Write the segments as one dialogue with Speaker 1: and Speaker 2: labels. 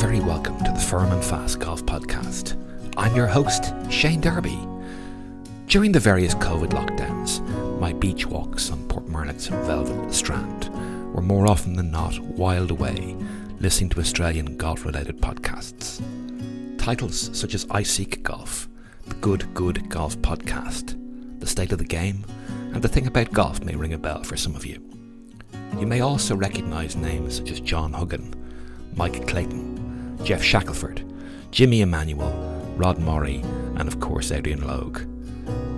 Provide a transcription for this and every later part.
Speaker 1: very welcome to the Firm and Fast Golf Podcast. I'm your host, Shane Derby. During the various COVID lockdowns, my beach walks on Port Marnock's Velvet Strand were more often than not whiled away listening to Australian golf-related podcasts. Titles such as I Seek Golf, the Good Golf Podcast, The State of the Game, and The Thing About Golf may ring a bell for some of you. You may also recognise names such as John Huggan, Mike Clayton, Jeff Shackelford, Jimmy Emanuel, Rod Morri, and of course Adrian Logue.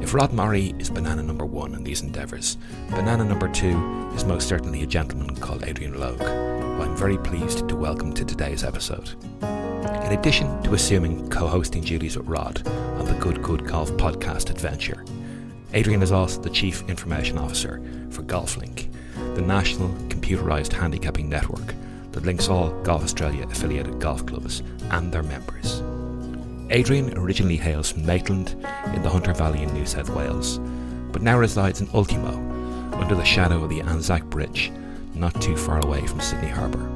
Speaker 1: If Rod Morri is banana number one in these endeavours, banana number two is most certainly a gentleman called Adrian Logue, who I'm very pleased to welcome to today's episode. In addition to assuming co-hosting duties with Rod on the Good Golf Podcast adventure, Adrian is also the Chief Information Officer for GolfLink, the national computerised handicapping network that links all Golf Australia affiliated golf clubs and their members. Adrian originally hails from Maitland in the Hunter Valley in New South Wales, but now resides in Ultimo, under the shadow of the Anzac Bridge, not too far away from Sydney Harbour.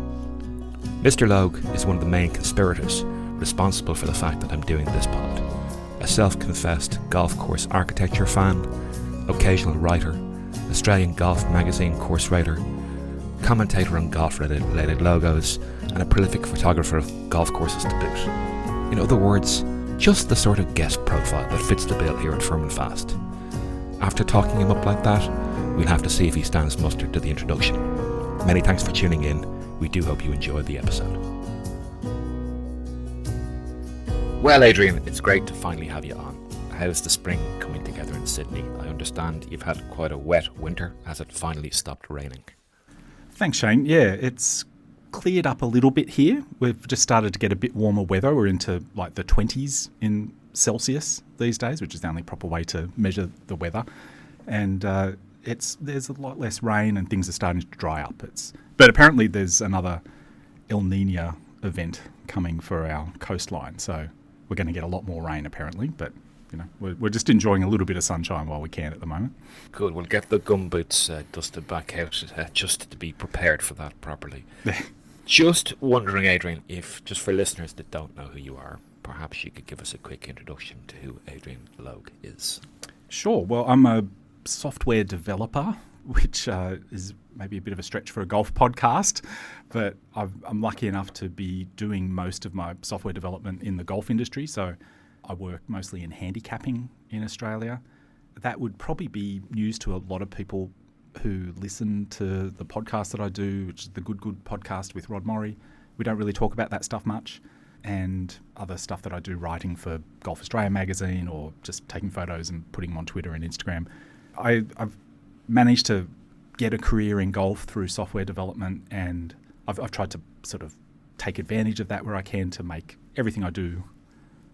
Speaker 1: Mr. Logue is one of the main conspirators responsible for the fact that I'm doing this pod. A self-confessed golf course architecture fan, occasional writer, Australian Golf Magazine course writer, commentator on golf-related logos, and a prolific photographer of golf courses to boot. In other words, just the sort of guest profile that fits the bill here at Firm and Fast. After talking him up like that, we'll have to see if he stands muster to the introduction. Many thanks for tuning in. We do hope you enjoyed the episode. Well, Adrian, it's great to finally have you on. How's the spring coming together in Sydney? I understand you've had quite a wet winter as it finally stopped raining.
Speaker 2: Thanks, Shane. Yeah, it's cleared up a little bit here. We've just started to get a bit warmer weather. We're into like the 20s in Celsius these days, which is the only proper way to measure the weather. And there's a lot less rain and things are starting to dry up. But apparently there's another El Niño event coming for our coastline, so we're going to get a lot more rain apparently. But you know, we're just enjoying a little bit of sunshine while we can at the moment.
Speaker 1: Good. We'll get the gumboots dusted back out just to be prepared for that properly. Just wondering, Adrian, if just for listeners that don't know who you are, perhaps you could give us a quick introduction to who Adrian Logue is.
Speaker 2: Sure. Well, I'm a software developer, which is maybe a bit of a stretch for a golf podcast, but I'm lucky enough to be doing most of my software development in the golf industry. So I work mostly in handicapping in Australia. That would probably be news to a lot of people who listen to the podcast that I do, which is the Good Podcast with Rod Morri. We don't really talk about that stuff much. And other stuff that I do, writing for Golf Australia magazine or just taking photos and putting them on Twitter and Instagram. I've managed to get a career in golf through software development, and I've tried to sort of take advantage of that where I can to make everything I do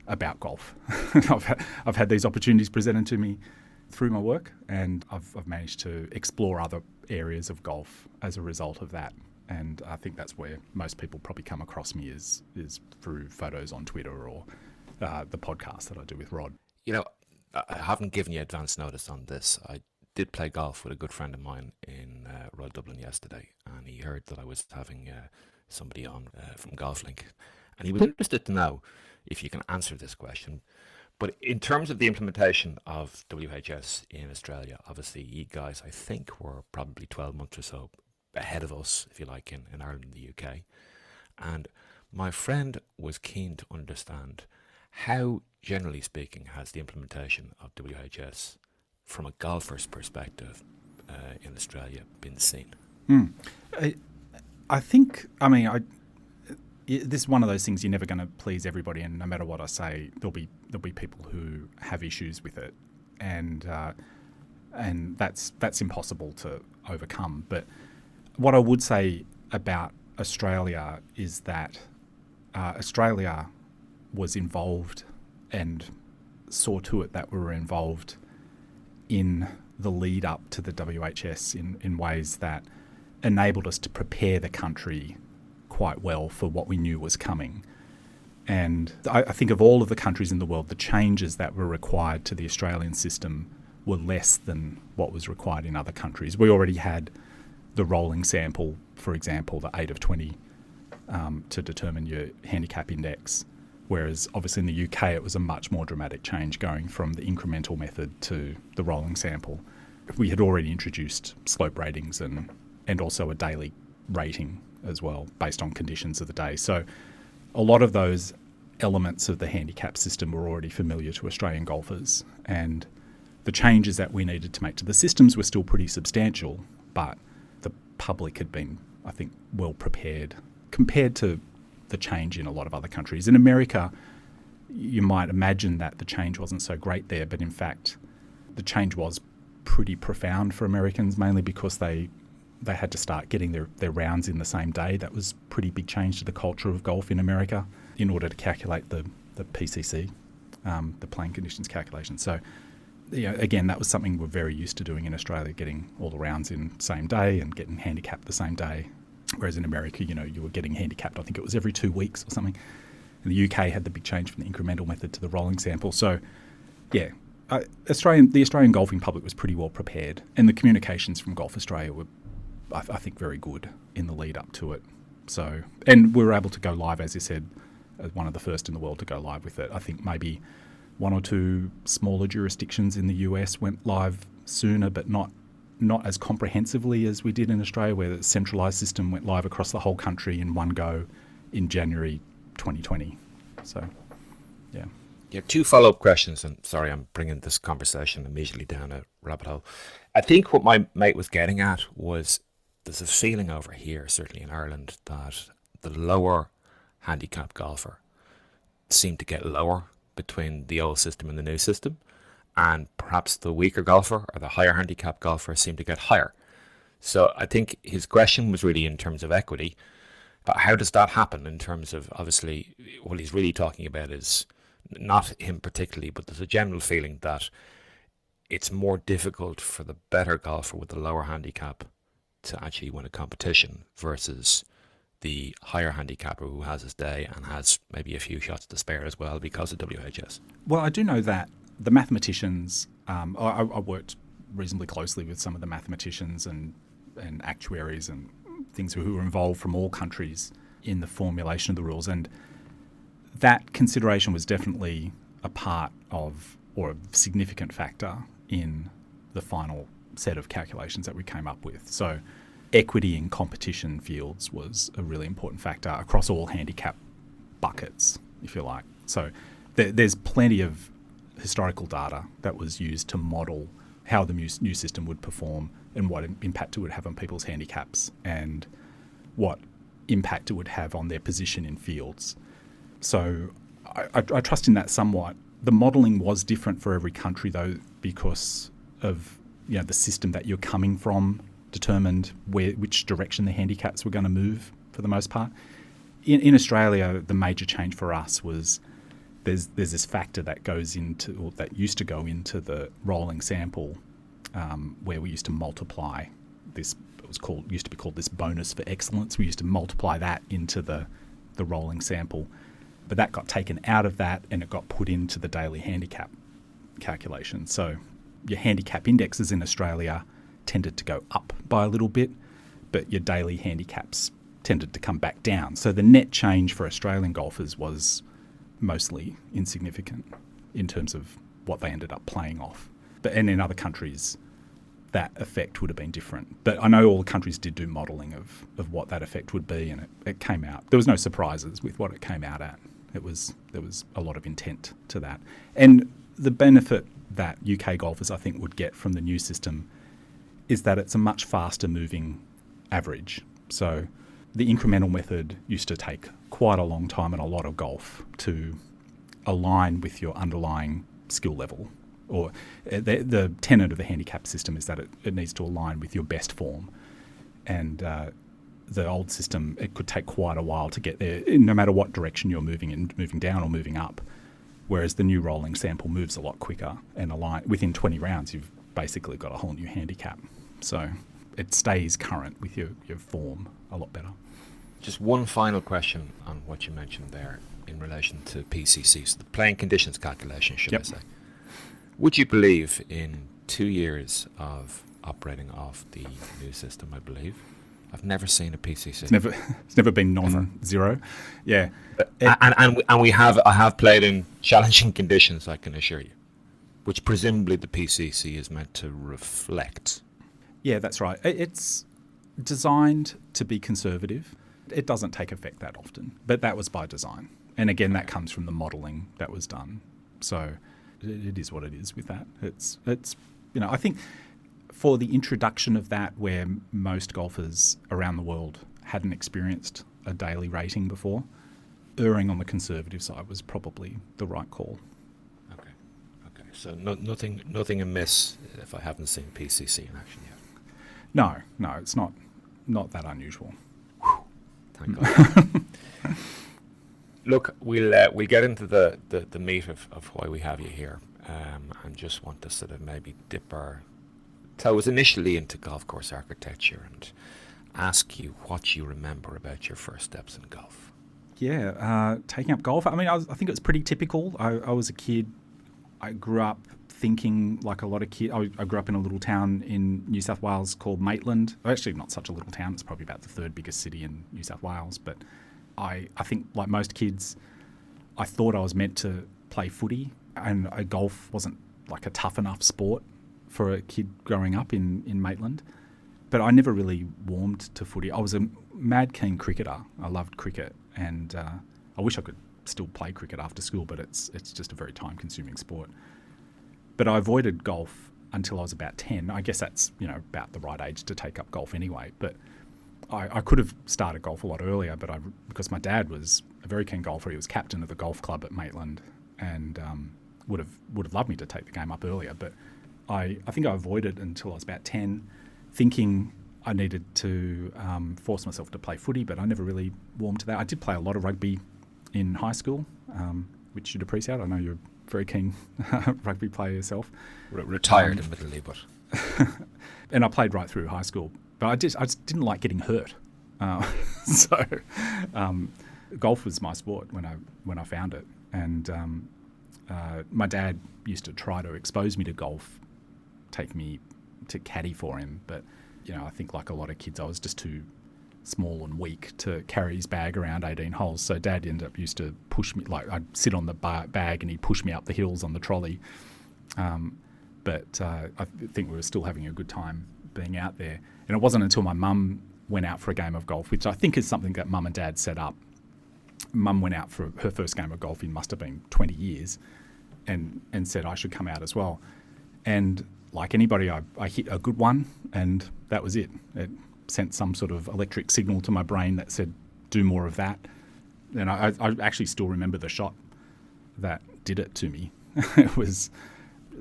Speaker 2: about golf. I've had these opportunities presented to me through my work, and I've managed to explore other areas of golf as a result of that. And I think that's where most people probably come across me is through photos on Twitter or the podcast that I do with Rod.
Speaker 1: You know, I haven't given you advance notice on this. I did play golf with a good friend of mine in Royal Dublin yesterday, and he heard that I was having somebody on from GolfLink, and he was interested to know if you can answer this question. But in terms of the implementation of WHS in Australia, obviously you guys, I think, were probably 12 months or so ahead of us, if you like, in Ireland and the UK. And my friend was keen to understand how, generally speaking, has the implementation of WHS from a golfer's perspective in Australia been seen?
Speaker 2: I think, this is one of those things you're never going to please everybody, and no matter what I say, there'll be people who have issues with it, and that's impossible to overcome. But what I would say about Australia is that Australia was involved and saw to it that we were involved in the lead up to the WHS in ways that enabled us to prepare the country quite well for what we knew was coming. And I think of all of the countries in the world, the changes that were required to the Australian system were less than what was required in other countries. We already had the rolling sample, for example, the 8 of 20 to determine your handicap index. Whereas obviously in the UK it was a much more dramatic change going from the incremental method to the rolling sample. We had already introduced slope ratings and also a daily rating as well based on conditions of the day. So a lot of those elements of the handicap system were already familiar to Australian golfers, and the changes that we needed to make to the systems were still pretty substantial, but the public had been, I think, well prepared compared to the change in a lot of other countries. In America, you might imagine that the change wasn't so great there, but in fact the change was pretty profound for Americans, mainly because they had to start getting their rounds in the same day. That was a pretty big change to the culture of golf in America in order to calculate the PCC, the playing conditions calculation. So, again, that was something we're very used to doing in Australia, getting all the rounds in same day and getting handicapped the same day. Whereas in America, you were getting handicapped, I think it was every 2 weeks or something. And the UK had the big change from the incremental method to the rolling sample. So, yeah, the Australian golfing public was pretty well prepared, and the communications from Golf Australia were, I think, very good in the lead up to it. So, and we were able to go live, as you said, as one of the first in the world to go live with it. I think maybe one or two smaller jurisdictions in the US went live sooner, but not as comprehensively as we did in Australia, where the centralised system went live across the whole country in one go in January 2020. So, yeah.
Speaker 1: Yeah, 2 follow-up questions, and sorry, I'm bringing this conversation immediately down a rabbit hole. I think what my mate was getting at was there's a feeling over here, certainly in Ireland, that the lower handicap golfer seemed to get lower between the old system and the new system, and perhaps the weaker golfer or the higher handicap golfer seemed to get higher. So I think his question was really in terms of equity, but how does that happen in terms of, obviously, what he's really talking about is not him particularly, but there's a general feeling that it's more difficult for the better golfer with the lower handicap to actually win a competition versus the higher handicapper who has his day and has maybe a few shots to spare as well because of WHS.
Speaker 2: Well, I do know that the mathematicians, I worked reasonably closely with some of the mathematicians and actuaries and things who were involved from all countries in the formulation of the rules, and that consideration was definitely a part of, or a significant factor in the final set of calculations that we came up with. So equity in competition fields was a really important factor across all handicap buckets, if you like. So there's plenty of historical data that was used to model how the new system would perform and what impact it would have on people's handicaps and what impact it would have on their position in fields. So I trust in that somewhat. The modelling was different for every country, though, because of the system that you're coming from determined which direction the handicaps were going to move for the most part. In Australia, the major change for us was there's this factor that goes into, or that used to go into the rolling sample, where we used to multiply this. Used to be called this bonus for excellence. We used to multiply that into the rolling sample, but that got taken out of that and it got put into the daily handicap calculation. So your handicap indexes in Australia tended to go up by a little bit, but your daily handicaps tended to come back down. So the net change for Australian golfers was mostly insignificant in terms of what they ended up playing off. And in other countries, that effect would have been different. But I know all the countries did do modelling of what that effect would be, and it came out. There was no surprises with what it came out at. There was a lot of intent to that. And the benefit that UK golfers, I think, would get from the new system is that it's a much faster moving average. So the incremental method used to take quite a long time in a lot of golf to align with your underlying skill level. Or the tenet of the handicap system is that it needs to align with your best form. And the old system, it could take quite a while to get there, no matter what direction you're moving in, moving down or moving up. Whereas the new rolling sample moves a lot quicker and within 20 rounds, you've basically got a whole new handicap. So it stays current with your form a lot better.
Speaker 1: Just one final question on what you mentioned there in relation to PCC, so the playing conditions calculation, should I say. Would you believe in 2 years of operating off the new system, I believe, I've never seen a PCC.
Speaker 2: It's never been non-zero. Yeah.
Speaker 1: I have played in challenging conditions, I can assure you, which presumably the PCC is meant to reflect.
Speaker 2: Yeah, that's right. It's designed to be conservative. It doesn't take effect that often, but that was by design. And again, that comes from the modelling that was done. So it is what it is with that. It's I think for the introduction of that, where most golfers around the world hadn't experienced a daily rating before, erring on the conservative side was probably the right call.
Speaker 1: Okay. So nothing amiss if I haven't seen PCC in action yet.
Speaker 2: No, it's not that unusual.
Speaker 1: Thank God. Look, we'll get into the meat of why we have you here, and just want to sort of maybe dip our toes initially into golf course architecture and ask you what you remember about your first steps in golf.
Speaker 2: Yeah, taking up golf. I mean, I think it was pretty typical. I was a kid. I grew up thinking like a lot of kids. I grew up in a little town in New South Wales called Maitland. Actually, not such a little town. It's probably about the third biggest city in New South Wales. But I think, like most kids, I thought I was meant to play footy, and golf wasn't like a tough enough sport for a kid growing up in Maitland. But I never really warmed to footy. I was a mad keen cricketer. I loved cricket, and I wish I could still play cricket after school, but it's just a very time-consuming sport. But I avoided golf until I was about 10. I guess that's about the right age to take up golf anyway. But I could have started golf a lot earlier, but because my dad was a very keen golfer, he was captain of the golf club at Maitland, and would have loved me to take the game up earlier. But I think I avoided it until I was about 10, thinking I needed to force myself to play footy, but I never really warmed to that. I did play a lot of rugby in high school, which you'd appreciate. I know you're a very keen rugby player yourself.
Speaker 1: Retired admittedly, but...
Speaker 2: And I played right through high school. But I just didn't like getting hurt. So golf was my sport when I found it. And my dad used to try to expose me to golf, take me to caddy for him. But, I think like a lot of kids, I was just too small and weak to carry his bag around 18 holes. So Dad used to push me, like I'd sit on the bag and he'd push me up the hills on the trolley. But I think we were still having a good time being out there. And it wasn't until my mum went out for a game of golf, which I think is something that Mum and Dad set up. Mum went out for her first game of golf in must have been 20 years and said I should come out as well. And like anybody, I hit a good one, and that was it. It sent some sort of electric signal to my brain that said, do more of that. And I actually still remember the shot that did it to me. It was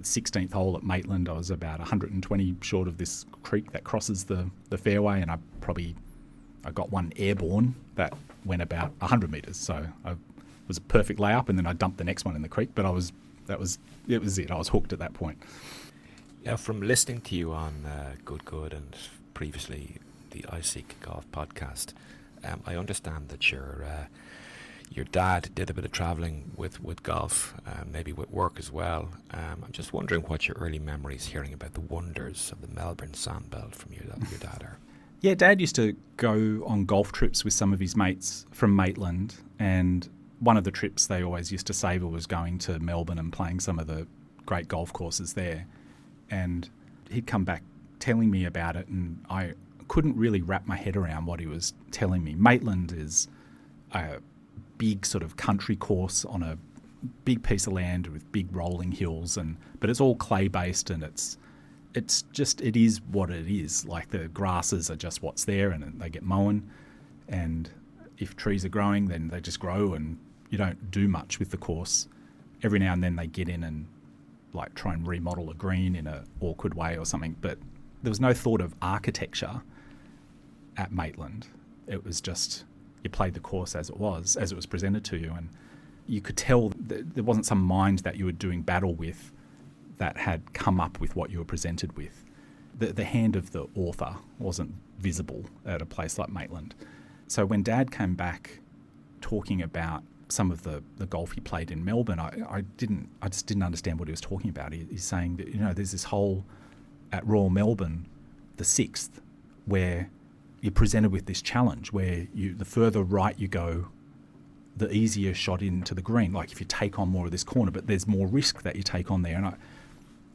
Speaker 2: 16th hole at Maitland. I was about 120 short of this creek that crosses the fairway, and I got one airborne that went about 100 metres. So it was a perfect layup, and then I dumped the next one in the creek. But it was it. I was hooked at that point.
Speaker 1: Yeah, from listening to you on Good and previously the iSeek Golf podcast, I understand that your dad did a bit of travelling with golf, maybe with work as well. I'm just wondering what your early memories hearing about the wonders of the Melbourne Sandbelt from your dad are.
Speaker 2: Yeah, Dad used to go on golf trips with some of his mates from Maitland, and one of the trips they always used to savour was going to Melbourne and playing some of the great golf courses there. And he'd come back telling me about it, and I couldn't really wrap my head around what he was telling me. Maitland is a big sort of country course on a big piece of land with big rolling hills, but it's all clay based, and it is what it is. Like the grasses are just what's there, and they get mown, and if trees are growing, then they just grow, and you don't do much with the course. Every now and then they get in and like try and remodel a green in an awkward way or something, but there was no thought of architecture at Maitland. It was just you played the course as it was presented to you, and you could tell that there wasn't some mind that you were doing battle with that had come up with what you were presented with. The hand of the author wasn't visible at a place like Maitland. So when Dad came back talking about some of the golf he played in Melbourne, I just didn't understand what he was talking about. He's saying that there's this hole at Royal Melbourne, the 6th, where you're presented with this challenge where the further right you go, the easier shot into the green. Like if you take on more of this corner, but there's more risk that you take on there. And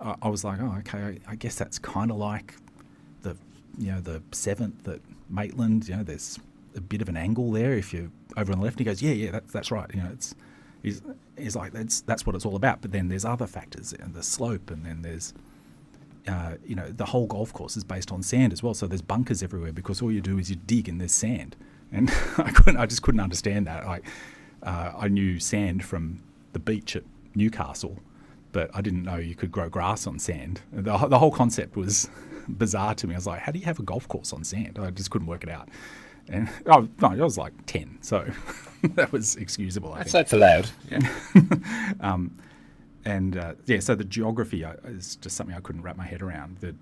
Speaker 2: I was like, oh, okay, I guess that's kind of like the 7th at Maitland. There's a bit of an angle there if you're over on the left. And he goes, yeah, that's right. He's like, that's what it's all about. But then there's other factors, and the slope, and then there's the whole golf course is based on sand as well. So there's bunkers everywhere because all you do is you dig and there's sand. And I just couldn't understand that. I knew sand from the beach at Newcastle, but I didn't know you could grow grass on sand. The whole concept was bizarre to me. I was like, how do you have a golf course on sand? I just couldn't work it out. And I was like 10, so that was excusable, I think.
Speaker 1: That's allowed. Yeah.
Speaker 2: So the geography is just something I couldn't wrap my head around, the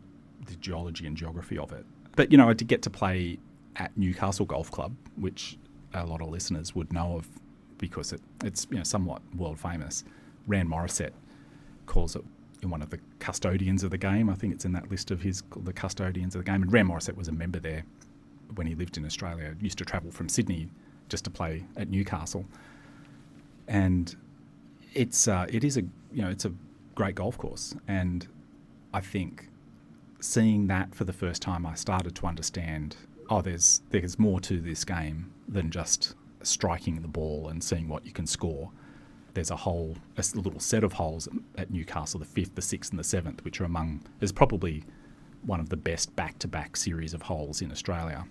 Speaker 2: geology and geography of it. But, I did get to play at Newcastle Golf Club, which a lot of listeners would know of because it's somewhat world famous. Rod Morri calls it one of the custodians of the game. I think it's in that list of the custodians of the game. And Rod Morri was a member there when he lived in Australia. Used to travel from Sydney just to play at Newcastle. And it's a great golf course. And I think seeing that for the first time, I started to understand, there's more to this game than just striking the ball and seeing what you can score. There's a little set of holes at Newcastle, the 5th, the 6th and the 7th, which is probably one of the best back-to-back series of holes in Australia.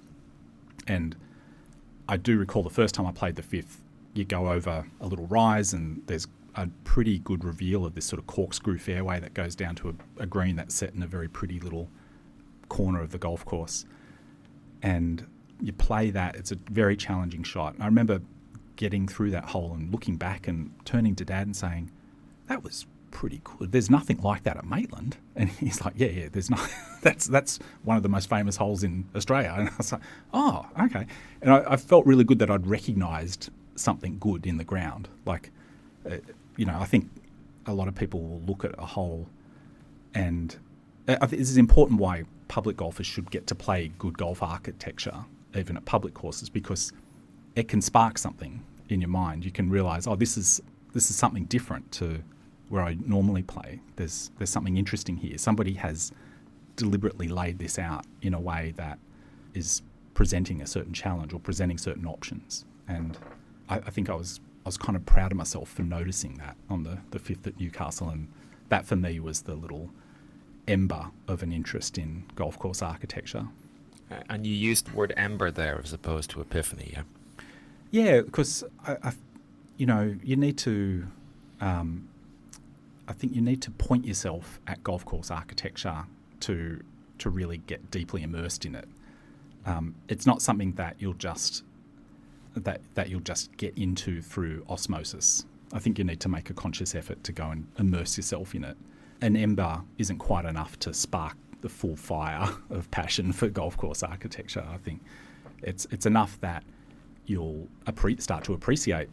Speaker 2: And I do recall the first time I played the 5th, you go over a little rise and there's a pretty good reveal of this sort of corkscrew fairway that goes down to a green that's set in a very pretty little corner of the golf course. And you play that, it's a very challenging shot. And I remember getting through that hole and looking back and turning to Dad and saying, that was pretty good. There's nothing like that at Maitland. And he's like, yeah, there's not. That's one of the most famous holes in Australia. And I was like, oh, okay. And I felt really good that I'd recognised something good in the ground. Like, I think a lot of people will look at a hole, and I think this is important why public golfers should get to play good golf architecture, even at public courses, because it can spark something in your mind. You can realise, this is something different to where I normally play. There's something interesting here. Somebody has deliberately laid this out in a way that is presenting a certain challenge or presenting certain options. And I think I was kind of proud of myself for noticing that on the 5th at Newcastle, and that for me was the little ember of an interest in golf course architecture.
Speaker 1: And you used the word ember there as opposed to epiphany, yeah?
Speaker 2: Yeah, because you need to. I think you need to point yourself at golf course architecture to really get deeply immersed in it. It's not something that you'll just get into through osmosis. I think you need to make a conscious effort to go and immerse yourself in it. An ember isn't quite enough to spark the full fire of passion for golf course architecture. I think it's enough that you'll start to appreciate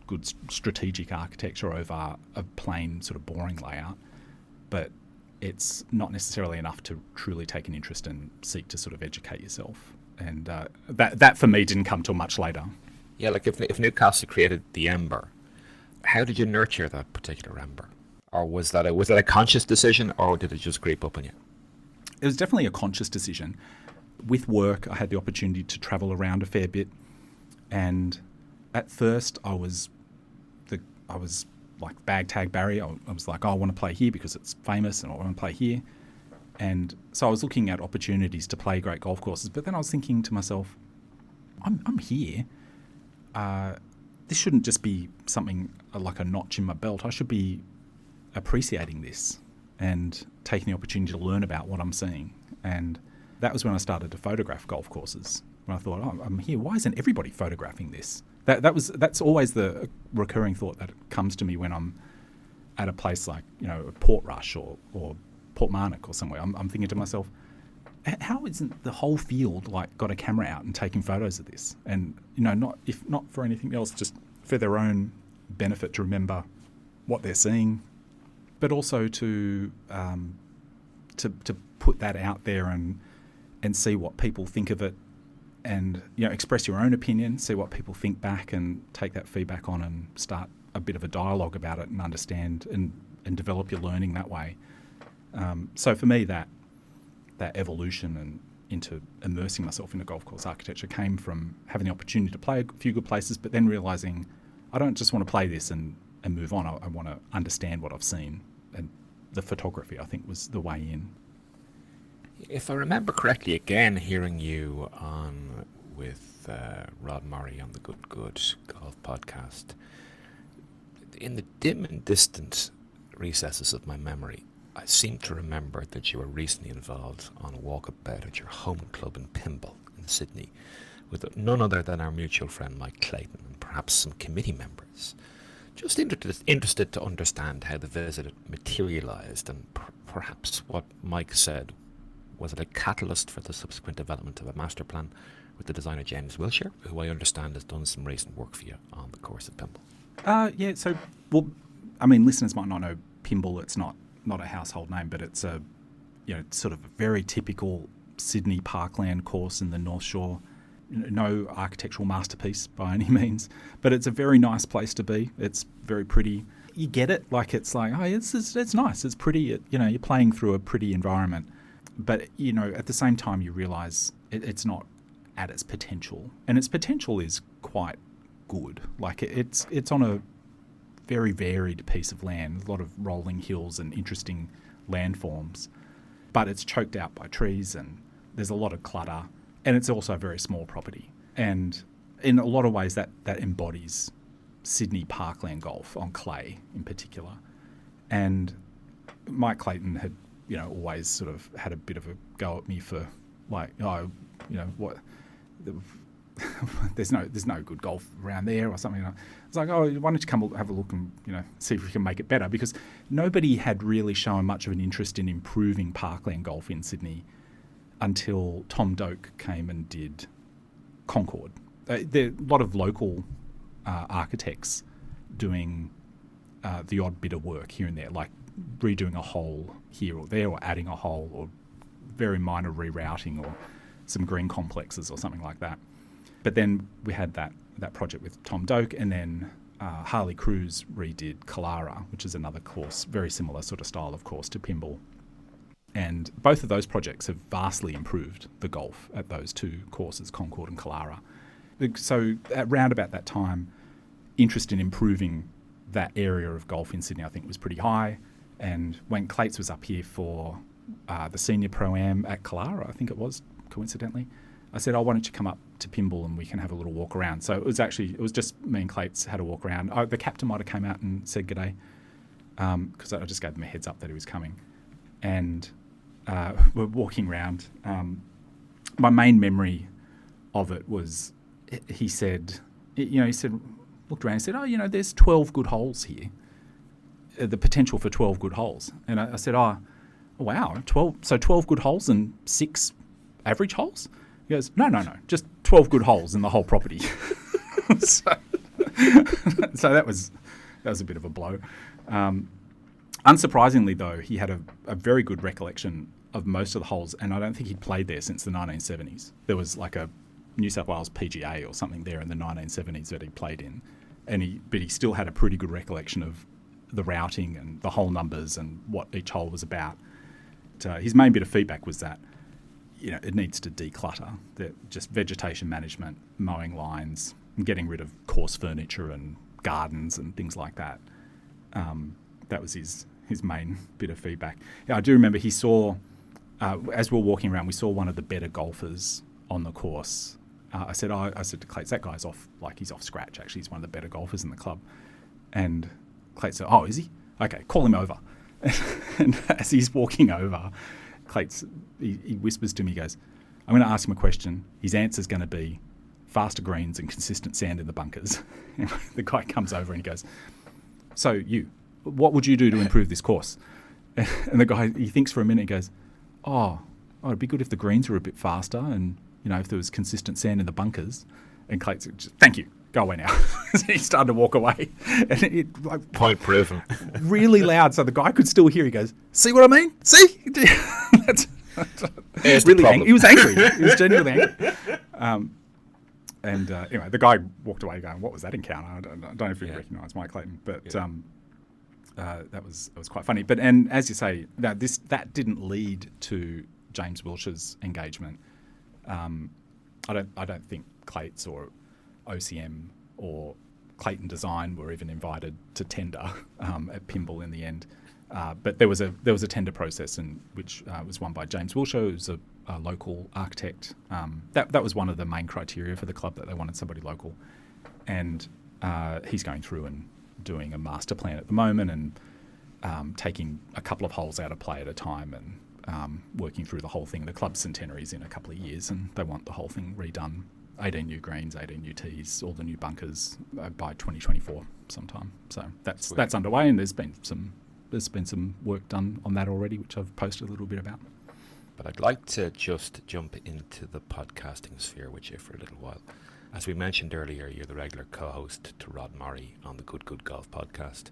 Speaker 2: good strategic architecture over a plain sort of boring layout, but it's not necessarily enough to truly take an interest and seek to sort of educate yourself. And that for me didn't come till much later.
Speaker 1: Yeah, like if Newcastle created the ember, how did you nurture that particular ember? Or was that a conscious decision, or did it just creep up on you?
Speaker 2: It was definitely a conscious decision. With work, I had the opportunity to travel around a fair bit, and at first I was like bag tag Barry. I was like, I want to play here because it's famous, and I want to play here. And so I was looking at opportunities to play great golf courses, but then I was thinking to myself, I'm here. This shouldn't just be something like a notch in my belt. I should be appreciating this and taking the opportunity to learn about what I'm seeing. And that was when I started to photograph golf courses. When I thought, I'm here. Why isn't everybody photographing this? That's always the recurring thought that comes to me when I'm at a place like Portrush or Portmarnock or somewhere. I'm thinking to myself, how isn't the whole field got a camera out and taking photos of this? And if not for anything else, just for their own benefit to remember what they're seeing, but also to put that out there and see what people think of it and express your own opinion, see what people think back, and take that feedback on and start a bit of a dialogue about it and understand and develop your learning that way. So for me, that evolution and into immersing myself in golf course architecture came from having the opportunity to play a few good places, but then realising I don't just want to play this and move on. I want to understand what I've seen, and the photography, I think, was the way in.
Speaker 1: If I remember correctly, again, hearing you on with Rod Morri on the Good Golf podcast, in the dim and distant recesses of my memory, I seem to remember that you were recently involved on a walkabout at your home club in Pymble in Sydney with none other than our mutual friend Mike Clayton and perhaps some committee members. Just interested to understand how the visit materialised and perhaps what Mike said. Was it a catalyst for the subsequent development of a master plan with the designer James Wilshire, who I understand has done some recent work for you on the course at Pymble?
Speaker 2: Listeners might not know Pymble. It's not a household name, but it's a sort of a very typical Sydney parkland course in the North Shore. No architectural masterpiece by any means, but it's a very nice place to be. It's very pretty. You get it, it's nice, it's pretty. You're playing through a pretty environment. But, at the same time, you realise it's not at its potential. And its potential is quite good. It's on a very varied piece of land, a lot of rolling hills and interesting landforms. But it's choked out by trees and there's a lot of clutter. And it's also a very small property. And in a lot of ways, that embodies Sydney parkland golf on clay in particular. And Mike Clayton had always sort of had a bit of a go at me for there's no good golf around there or something. It's like, why don't you come have a look and see if we can make it better, because nobody had really shown much of an interest in improving parkland golf in Sydney until Tom Doak came and did Concord. There are a lot of local architects doing the odd bit of work here and there, like redoing a hole here or there, or adding a hole, or very minor rerouting, or some green complexes or something like that. But then we had that project with Tom Doak, and then Harley Cruz redid Kalara, which is another course, very similar sort of style of course to Pymble. And both of those projects have vastly improved the golf at those two courses, Concord and Kalara. So at round about that time, interest in improving that area of golf in Sydney, I think, was pretty high. And when Clates was up here for the senior pro-am at Kalara, I think it was, coincidentally, I said, why don't you come up to Pymble and we can have a little walk around. So it was just me and Clates had a walk around. The captain might have came out and said g'day, because I just gave him a heads up that he was coming. And we're walking around. My main memory of it was he said, looked around and said, there's 12 good holes here. The potential for 12 good holes. And I said, wow, 12 good holes and 6 average holes? He goes, no, just 12 good holes in the whole property. so that was a bit of a blow. Unsurprisingly, though, he had a very good recollection of most of the holes, and I don't think he'd played there since the 1970s. There was like a New South Wales PGA or something there in the 1970s that he played in, but he still had a pretty good recollection of the routing and the hole numbers and what each hole was about. His main bit of feedback was that it needs to declutter, just vegetation management, mowing lines, and getting rid of coarse furniture and gardens and things like that. That was his main bit of feedback. Yeah, I do remember he saw, as we were walking around, we saw one of the better golfers on the course. I said to Clates, that guy's off, he's off scratch, actually. He's one of the better golfers in the club. And Clates said, is he? Okay, call him over. And as he's walking over, Clates, he whispers to me, he goes, I'm going to ask him a question. His answer's going to be faster greens and consistent sand in the bunkers. And the guy comes over and he goes, so what would you do to improve this course? And the guy, he thinks for a minute, he goes, it'd be good if the greens were a bit faster and, if there was consistent sand in the bunkers. And Clates said, thank you, go away now. He started to walk away. And it
Speaker 1: point proven.
Speaker 2: Really loud, so the guy could still hear. He goes, see what I mean? See? That's really angry. He was angry. He was genuinely angry. Anyway, the guy walked away going, "What was that encounter?" I don't know if you recognise Mike Clayton, but that was quite funny. But and as you say, that didn't lead to James Wilshire's engagement. I don't think Clates or OCM or Clayton Design were even invited to tender at Pymble in the end. But there was a tender process which was won by James Wilshire, who's a local architect. That was one of the main criteria for the club, that they wanted somebody local. And he's going through and doing a master plan at the moment, and taking a couple of holes out of play at a time, and working through the whole thing. The club's centenary is in a couple of years, and they want the whole thing redone. 18 new greens, 18 new tees, all the new bunkers by 2024 sometime. So that's underway, and there's been some work done on that already, which I've posted a little bit about.
Speaker 1: But I'd like to just jump into the podcasting sphere with you for a little while. As we mentioned earlier, you're the regular co-host to Rod Morri on the Good Good Golf podcast.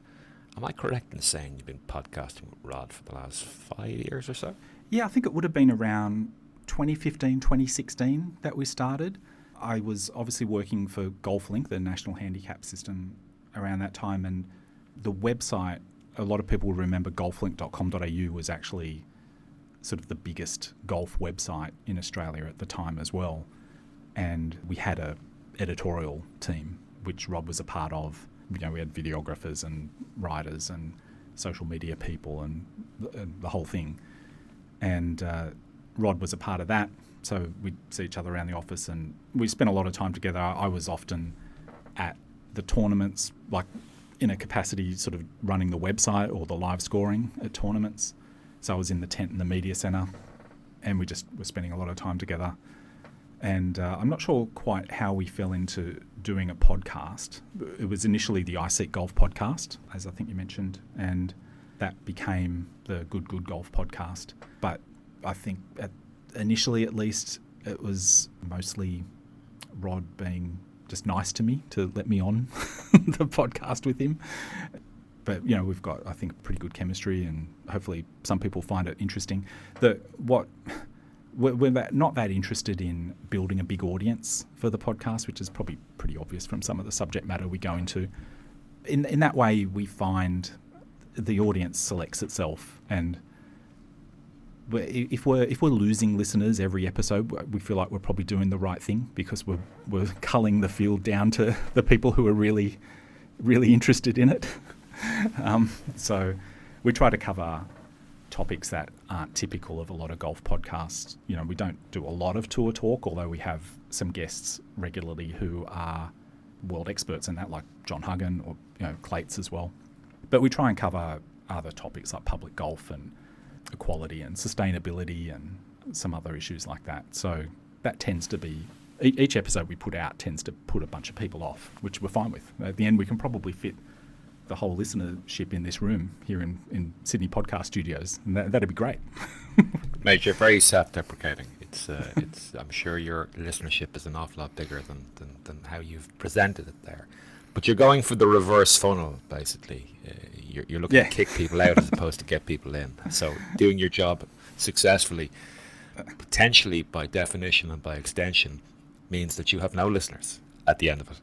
Speaker 1: Am I correct in saying you've been podcasting with Rod for the last 5 years or so?
Speaker 2: Yeah, I think it would have been around 2015, 2016 that we started. I was obviously working for GolfLink, the national handicap system, around that time, and the website, a lot of people will remember golflink.com.au was actually sort of the biggest golf website in Australia at the time as well. And we had a editorial team, which Rod was a part of. We had videographers and writers and social media people and the whole thing. And Rod was a part of that. So we'd see each other around the office, and we spent a lot of time together. I was often at the tournaments, like in a capacity sort of running the website or the live scoring at tournaments. So I was in the tent in the media centre, and we just were spending a lot of time together. And I'm not sure quite how we fell into doing a podcast. It was initially the iSeek Golf podcast, as I think you mentioned, and that became the Good Good Golf podcast. But I think initially, at least, it was mostly Rod being just nice to me to let me on the podcast with him. But, we've got, I think, pretty good chemistry, and hopefully some people find it interesting. We're not that interested in building a big audience for the podcast, which is probably pretty obvious from some of the subject matter we go into. In that way, we find the audience selects itself, and if we're losing listeners every episode, we feel like we're probably doing the right thing, because we're culling the field down to the people who are really, really interested in it. So we try to cover topics that aren't typical of a lot of golf podcasts. We don't do a lot of tour talk, although we have some guests regularly who are world experts in that, like John Huggan or Clates as well. But we try and cover other topics like public golf and equality and sustainability and some other issues like that. So that tends to be, each episode we put out tends to put a bunch of people off, which we're fine with. At the end, we can probably fit the whole listenership in this room here in Sydney Podcast Studios, and that'd be great.
Speaker 1: Mate, you're very self-deprecating. It's I'm sure your listenership is an awful lot bigger than how you've presented it there. But you're going for the reverse funnel, basically. You're looking to kick people out as opposed to get people in. So doing your job successfully, potentially by definition and by extension, means that you have no listeners at the end of it.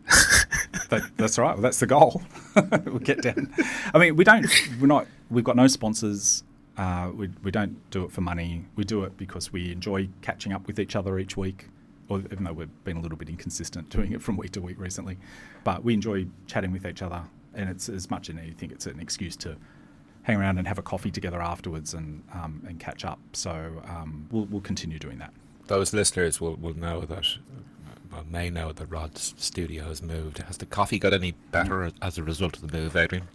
Speaker 2: That's right. Well, that's the goal. We'll get down. I mean, we've got no sponsors. We don't do it for money. We do it because we enjoy catching up with each other each week, or even though we've been a little bit inconsistent doing it from week to week recently. But we enjoy chatting with each other, and it's as much as anything, it's an excuse to hang around and have a coffee together afterwards and catch up. So we'll continue doing that.
Speaker 1: Those listeners will know that. May know that Rod's studio has moved. Has the coffee got any better as a result of the move, Adrian?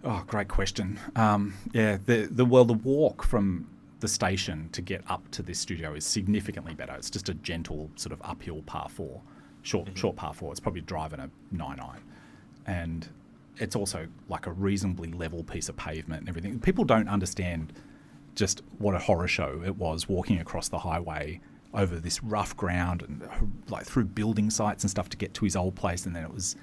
Speaker 2: Oh, great question. The walk from the station to get up to this studio is significantly better. It's just a gentle sort of uphill par 4, short par 4. It's probably driving a 9-9, and it's also like a reasonably level piece of pavement and everything. People don't understand just what a horror show it was walking across the highway over this rough ground and like through building sites and stuff to get to his old place. And then it was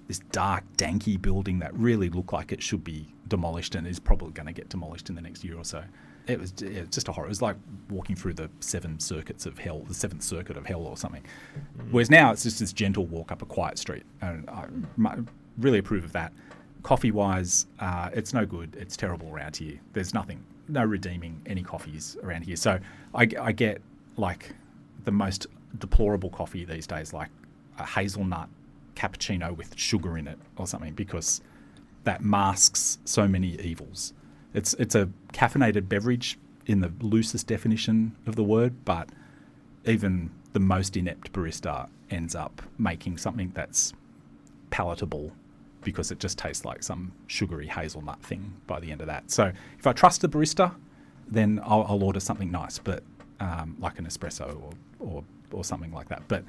Speaker 2: this dark, danky building that really looked like it should be demolished and is probably going to get demolished in the next year or so. It was just a horror. It was like walking through the seventh circuit of hell or something. Whereas now it's just this gentle walk up a quiet street. And I really approve of that. Coffee-wise, it's no good. It's terrible around here. There's no redeeming any coffees around here. So I get like the most deplorable coffee these days, like a hazelnut cappuccino with sugar in it or something, because that masks so many evils. It's a caffeinated beverage in the loosest definition of the word, but even the most inept barista ends up making something that's palatable because it just tastes like some sugary hazelnut thing by the end of that. So if I trust the barista, then I'll order something nice, but like an espresso or something like that. But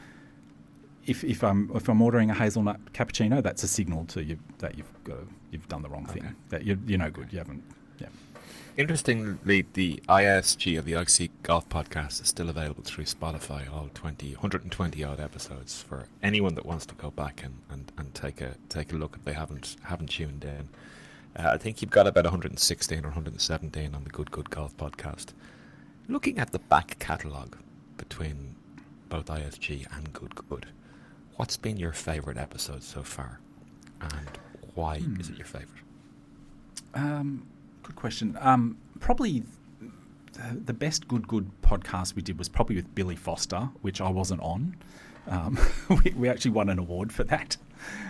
Speaker 2: if I'm ordering a hazelnut cappuccino, that's a signal to you that you've done the wrong thing. That you're no good. You haven't. Yeah.
Speaker 1: Interestingly, the ISG of the IC Golf Podcast is still available through Spotify, all 120 odd episodes, for anyone that wants to go back and take a look if they haven't tuned in. I think you've got about 116 or 117 on the Good Golf Podcast. Looking at the back catalogue between both ISG and Good, what's been your favourite episode so far, and why is it your favourite?
Speaker 2: Good question. Probably the best Good podcast we did was probably with Billy Foster, which I wasn't on. We actually won an award for that.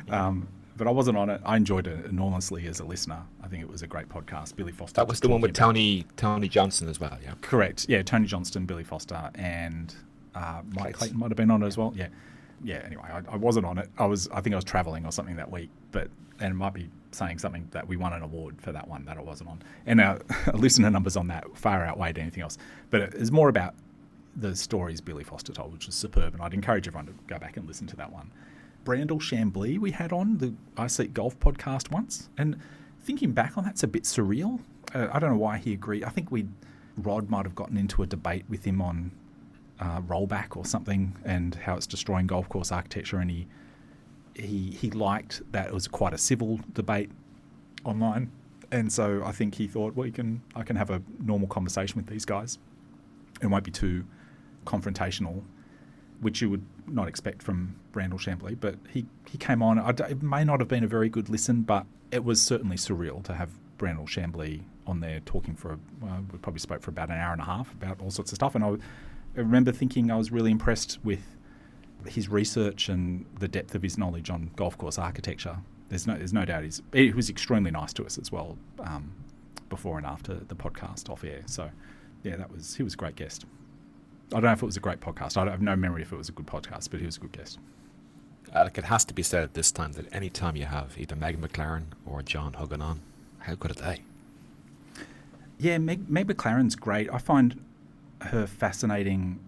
Speaker 2: But I wasn't on it. I enjoyed it enormously as a listener. I think it was a great podcast. Billy Foster.
Speaker 1: That was the one with Tony Johnson as well, yeah?
Speaker 2: Correct. Yeah, Tony Johnston, Billy Foster, and Mike Clayton might have been on it as well. Yeah. Yeah, anyway, I wasn't on it. I think I was travelling or something that week, and it might be saying something that we won an award for that one that I wasn't on. And our listener numbers on that far outweighed anything else. But it's more about the stories Billy Foster told, which was superb, and I'd encourage everyone to go back and listen to that one. Brandel Chambly we had on the I Seek Golf podcast once, and thinking back on that's a bit surreal. I don't know why he agreed. I think Rod might have gotten into a debate with him on rollback or something, and how it's destroying golf course architecture, and he liked that it was quite a civil debate online, and so I think he thought, well, I can have a normal conversation with these guys. It won't be too confrontational, which you would not expect from Brandel Chambly, but he came on. It may not have been a very good listen, but it was certainly surreal to have Brandel Chambly on there talking we probably spoke for about an hour and a half about all sorts of stuff, and I remember thinking I was really impressed with his research and the depth of his knowledge on golf course architecture. There's no doubt he was extremely nice to us as well, before and after the podcast off air. So yeah, he was a great guest. I don't know if it was a great podcast. I have no memory if it was a good podcast, but he was a good guest.
Speaker 1: It has to be said at this time that any time you have either Meg McLaren or John Huggan on, how good are they?
Speaker 2: Yeah, Meg McLaren's great. I find her fascinating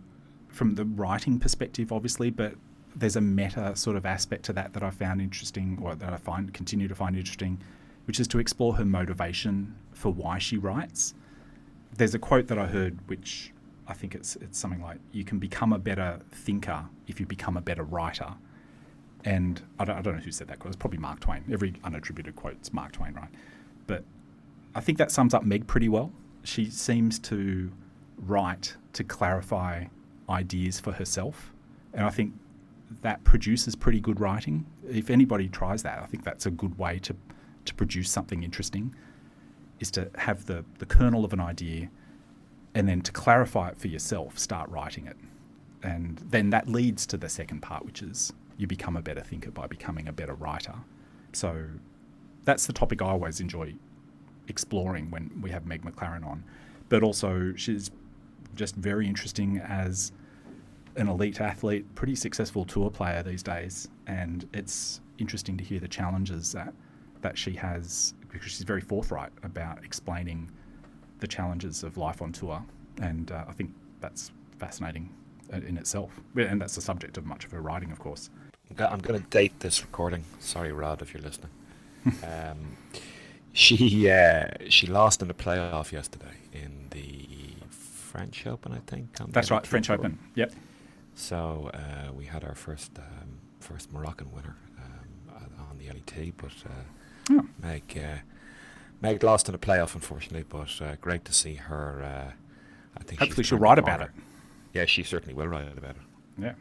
Speaker 2: from the writing perspective, obviously, but there's a meta sort of aspect to that I found interesting, or that I continue to find interesting, which is to explore her motivation for why she writes. There's a quote that I heard, which I think it's something like, you can become a better thinker if you become a better writer. And I don't know who said that quote. It's probably Mark Twain. Every unattributed quote's Mark Twain, right? But I think that sums up Meg pretty well. She seems to write to clarify ideas for herself, and I think that produces pretty good writing. If anybody tries that, I think that's a good way to produce something interesting, is to have the kernel of an idea, and then to clarify it for yourself, start writing it. And then that leads to the second part, which is you become a better thinker by becoming a better writer. So that's the topic I always enjoy exploring when we have Meg McLaren on. But also she's just very interesting as an elite athlete, pretty successful tour player these days. And it's interesting to hear the challenges that she has, because she's very forthright about explaining the challenges of life on tour. And I think that's fascinating in itself. And that's the subject of much of her writing, of course.
Speaker 1: I'm going to date this recording. Sorry, Rod, if you're listening. She lost in the playoff yesterday in the French Open, I think.
Speaker 2: That's right, French Open. Yep.
Speaker 1: So we had our first Moroccan winner on the LET, but Meg lost in a playoff, unfortunately, but great to see her. I think
Speaker 2: Hopefully
Speaker 1: she's
Speaker 2: she'll
Speaker 1: turned
Speaker 2: write
Speaker 1: the
Speaker 2: about
Speaker 1: corner.
Speaker 2: it.
Speaker 1: Yeah, she certainly will write about it.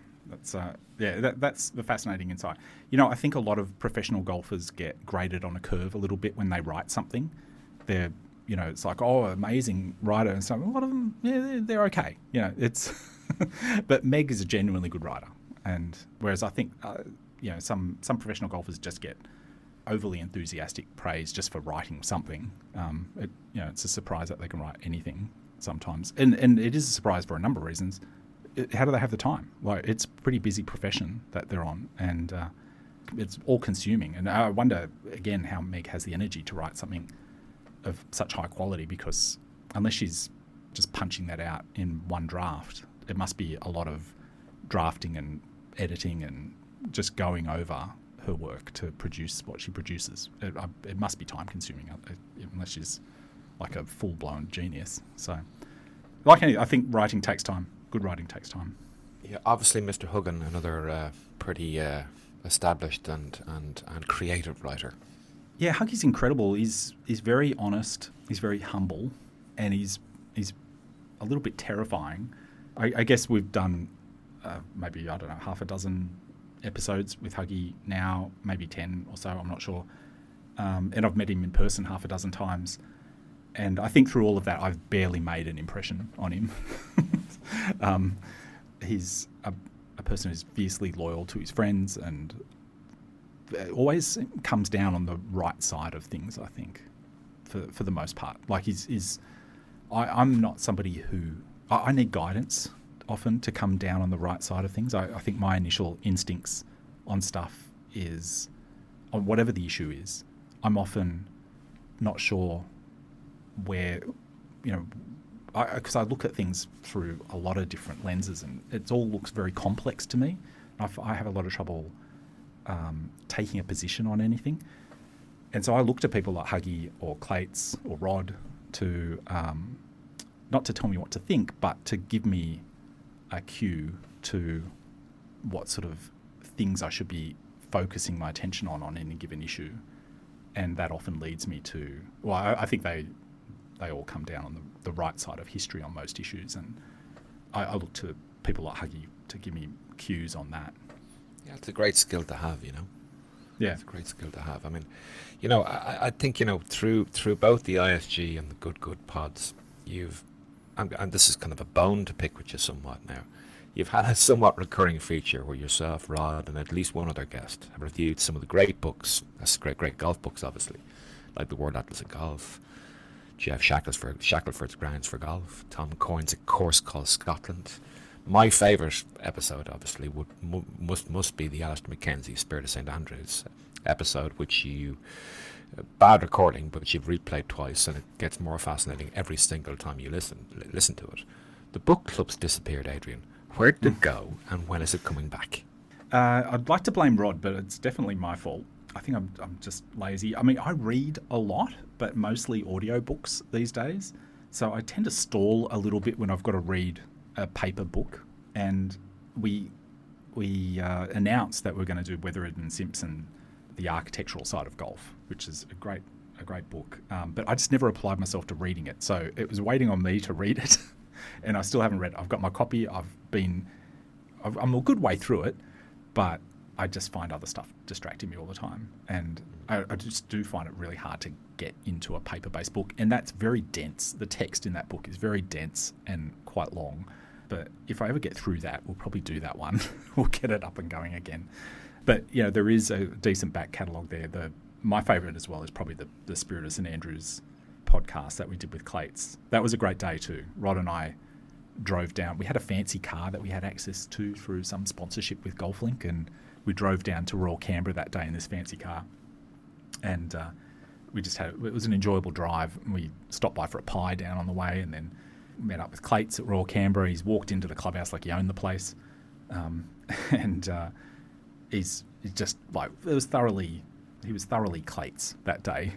Speaker 2: Yeah, that's the fascinating insight. I think a lot of professional golfers get graded on a curve a little bit when they write something. They're, it's like, oh, amazing writer and stuff. A lot of them, yeah, they're okay. It's, but Meg is a genuinely good writer. And whereas I think, some professional golfers just get overly enthusiastic praise just for writing something. It's a surprise that they can write anything sometimes, and it is a surprise for a number of reasons. How do they have the time? Like, it's a pretty busy profession that they're on, and it's all consuming. And I wonder again how Meg has the energy to write something of such high quality, because unless she's just punching that out in one draft, it must be a lot of drafting and editing and just going over her work to produce what she produces. It must be time consuming, unless she's like a full-blown genius. So, I think writing takes time. Good writing takes time.
Speaker 1: Yeah, obviously Mr. Huggin, another pretty established and creative writer.
Speaker 2: Yeah, Huggy's incredible. He's very honest. He's very humble, and he's a little bit terrifying. I guess we've done maybe, I don't know, half a dozen episodes with Huggy now, maybe 10 or so, I'm not sure. And I've met him in person half a dozen times. And I think through all of that, I've barely made an impression on him. He's a person who's fiercely loyal to his friends and always comes down on the right side of things, I think, for the most part. Like, I'm not somebody who... I need guidance often to come down on the right side of things. I think my initial instincts on stuff is, on whatever the issue is, I'm often not sure where, because I look at things through a lot of different lenses, and it all looks very complex to me. I have a lot of trouble taking a position on anything. And so I look to people like Huggy or Clates or Rod to, not to tell me what to think, but to give me a cue to what sort of things I should be focusing my attention on any given issue. And that often leads me to, I think they all come down on the right side of history on most issues. And I look to people like Huggy to give me cues on that.
Speaker 1: Yeah, it's a great skill to have,
Speaker 2: Yeah.
Speaker 1: It's a great skill to have. I mean, I think, through both the ISG and the Good pods, and this is kind of a bone to pick with you somewhat now, you've had a somewhat recurring feature where yourself, Rod, and at least one other guest have reviewed some of the great books, that's great golf books, obviously, like the World Atlas of Golf, Jeff Shackelford's Grounds for Golf, Tom Coyne's A Course Called Scotland. My favourite episode, obviously, must be the Alistair Mackenzie Spirit of St Andrews episode, which you... bad recording, but you've replayed twice, and it gets more fascinating every single time you listen to it. The book club's disappeared, Adrian. Where did it go, and when is it coming back?
Speaker 2: I'd like to blame Rod, but it's definitely my fault. I think I'm just lazy. I mean, I read a lot, but mostly audiobooks these days. So I tend to stall a little bit when I've got to read a paper book. And we announced that we're going to do Weathered and Simpson, The Architectural Side of Golf, which is a great book. But I just never applied myself to reading it. So it was waiting on me to read it. And I still haven't read it. I've got my copy. I'm a good way through it, but I just find other stuff distracting me all the time. And I just do find it really hard to get into a paper-based book. And that's very dense. The text in that book is very dense and quite long. But if I ever get through that, we'll probably do that one. We'll get it up and going again. But, there is a decent back catalogue there. My favourite as well is probably the Spirit of St Andrews podcast that we did with Clates. That was a great day too. Rod and I drove down. We had a fancy car that we had access to through some sponsorship with GolfLink, and we drove down to Royal Canberra that day in this fancy car. And it was an enjoyable drive. We stopped by for a pie down on the way, and then met up with Clates at Royal Canberra. He's walked into the clubhouse like he owned the place. He's just like, he was thoroughly Clates that day.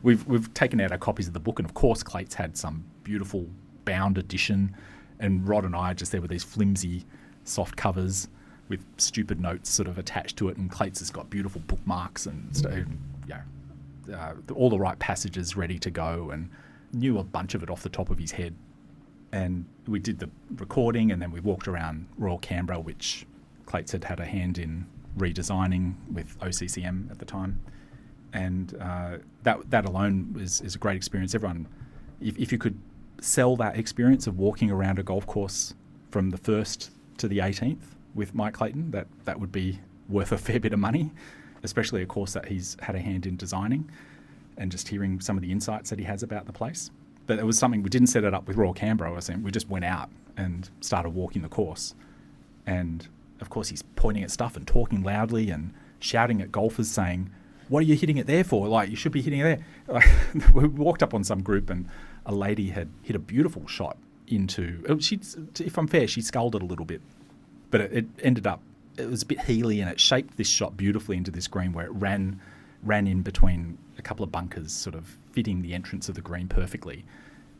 Speaker 2: We've taken out our copies of the book, and of course Clates had some beautiful bound edition, and Rod and I are just there with these flimsy soft covers with stupid notes sort of attached to it, and Clates has got beautiful bookmarks and stuff. all the right passages ready to go, and knew a bunch of it off the top of his head. And we did the recording, and then we walked around Royal Canberra, which Clates had a hand in redesigning with OCCM at the time. And that alone is a great experience. Everyone, if you could sell that experience of walking around a golf course from the 1st to the 18th with Mike Clayton, that would be worth a fair bit of money, especially a course that he's had a hand in designing, and just hearing some of the insights that he has about the place. But it was something, we didn't set it up with Royal Canberra, we just went out and started walking the course. And of course he's pointing at stuff and talking loudly and shouting at golfers saying, "What are you hitting it there for? Like, you should be hitting it there." We walked up on some group, and a lady had hit a beautiful shot into, if I'm fair, she sculled it a little bit, but it ended up, it was a bit heely, and it shaped this shot beautifully into this green where it ran in between a couple of bunkers, sort of fitting the entrance of the green perfectly.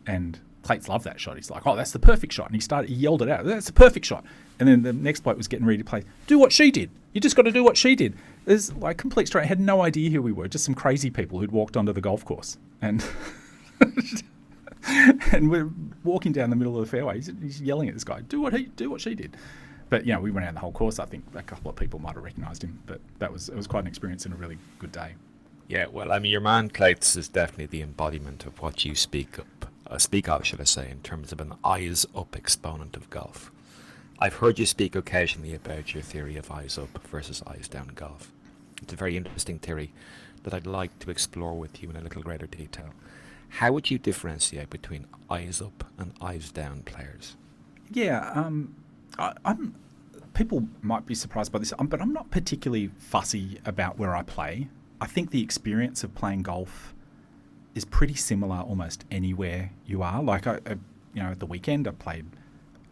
Speaker 2: And Clates loved that shot. He's like, "Oh, that's the perfect shot." And he yelled it out, "That's the perfect shot." And then the next bloke was getting ready to play, "Do what she did. You just got to do what she did." There's like complete straight. I had no idea who we were, just some crazy people who'd walked onto the golf course. And and we're walking down the middle of the fairway. He's yelling at this guy, do what she did. But, we went out the whole course. I think a couple of people might have recognised him. But it was quite an experience and a really good day.
Speaker 1: Yeah, well, I mean, your man Clates is definitely the embodiment of what you speak of, should I say, in terms of an eyes-up exponent of golf. I've heard you speak occasionally about your theory of eyes-up versus eyes-down golf. It's a very interesting theory that I'd like to explore with you in a little greater detail. How would you differentiate between eyes-up and eyes-down players?
Speaker 2: Yeah, people might be surprised by this, but I'm not particularly fussy about where I play. I think the experience of playing golf is pretty similar almost anywhere you are. Like, at the weekend,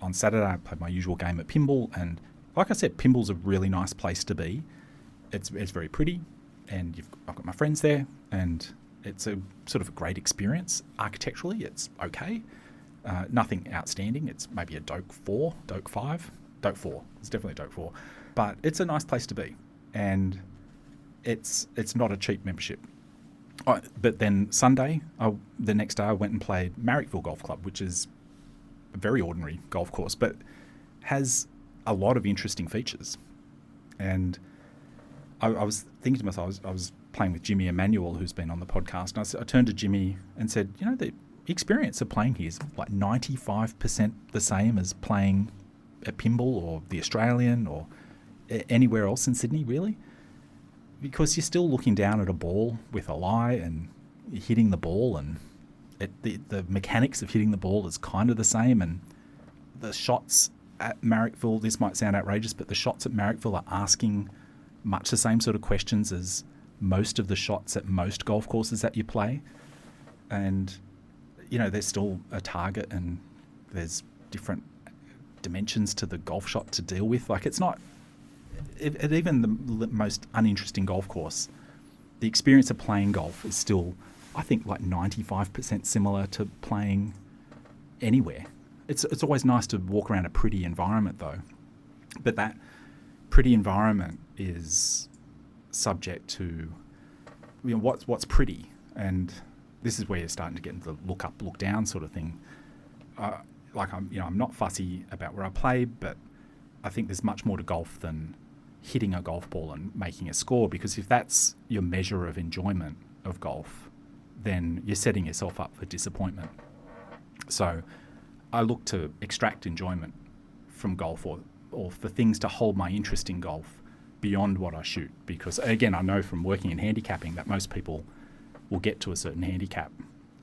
Speaker 2: on Saturday, I played my usual game at Pymble, and like I said, Pymble's a really nice place to be. It's very pretty, and I've got my friends there, and it's a sort of a great experience. Architecturally, it's okay. Nothing outstanding. It's maybe a Doak 4, Doak 5, Doak 4. It's definitely a Doak 4. But it's a nice place to be, and it's not a cheap membership. But then Sunday, the next day, I went and played Marrickville Golf Club, which is a very ordinary golf course, but has a lot of interesting features. And I was thinking to myself, I was playing with Jimmy Emanuel, who's been on the podcast, and I turned to Jimmy and said, the experience of playing here is like 95% the same as playing at Pymble or the Australian or anywhere else in Sydney, really. Because you're still looking down at a ball with a lie and hitting the ball, and the mechanics of hitting the ball is kind of the same, and the shots at Marrickville, this might sound outrageous, but the shots at Marrickville are asking much the same sort of questions as most of the shots at most golf courses that you play. And, there's still a target, and there's different dimensions to the golf shot to deal with. Like, it's not... At even the most uninteresting golf course, the experience of playing golf is still, I think, like 95% similar to playing anywhere. It's always nice to walk around a pretty environment, though. But that pretty environment is subject to what's pretty, and this is where you're starting to get into the look up, look down sort of thing. I'm not fussy about where I play, but I think there's much more to golf than hitting a golf ball and making a score, because if that's your measure of enjoyment of golf, then you're setting yourself up for disappointment. So I look to extract enjoyment from golf, or for things to hold my interest in golf beyond what I shoot, because again, I know from working in handicapping that most people will get to a certain handicap,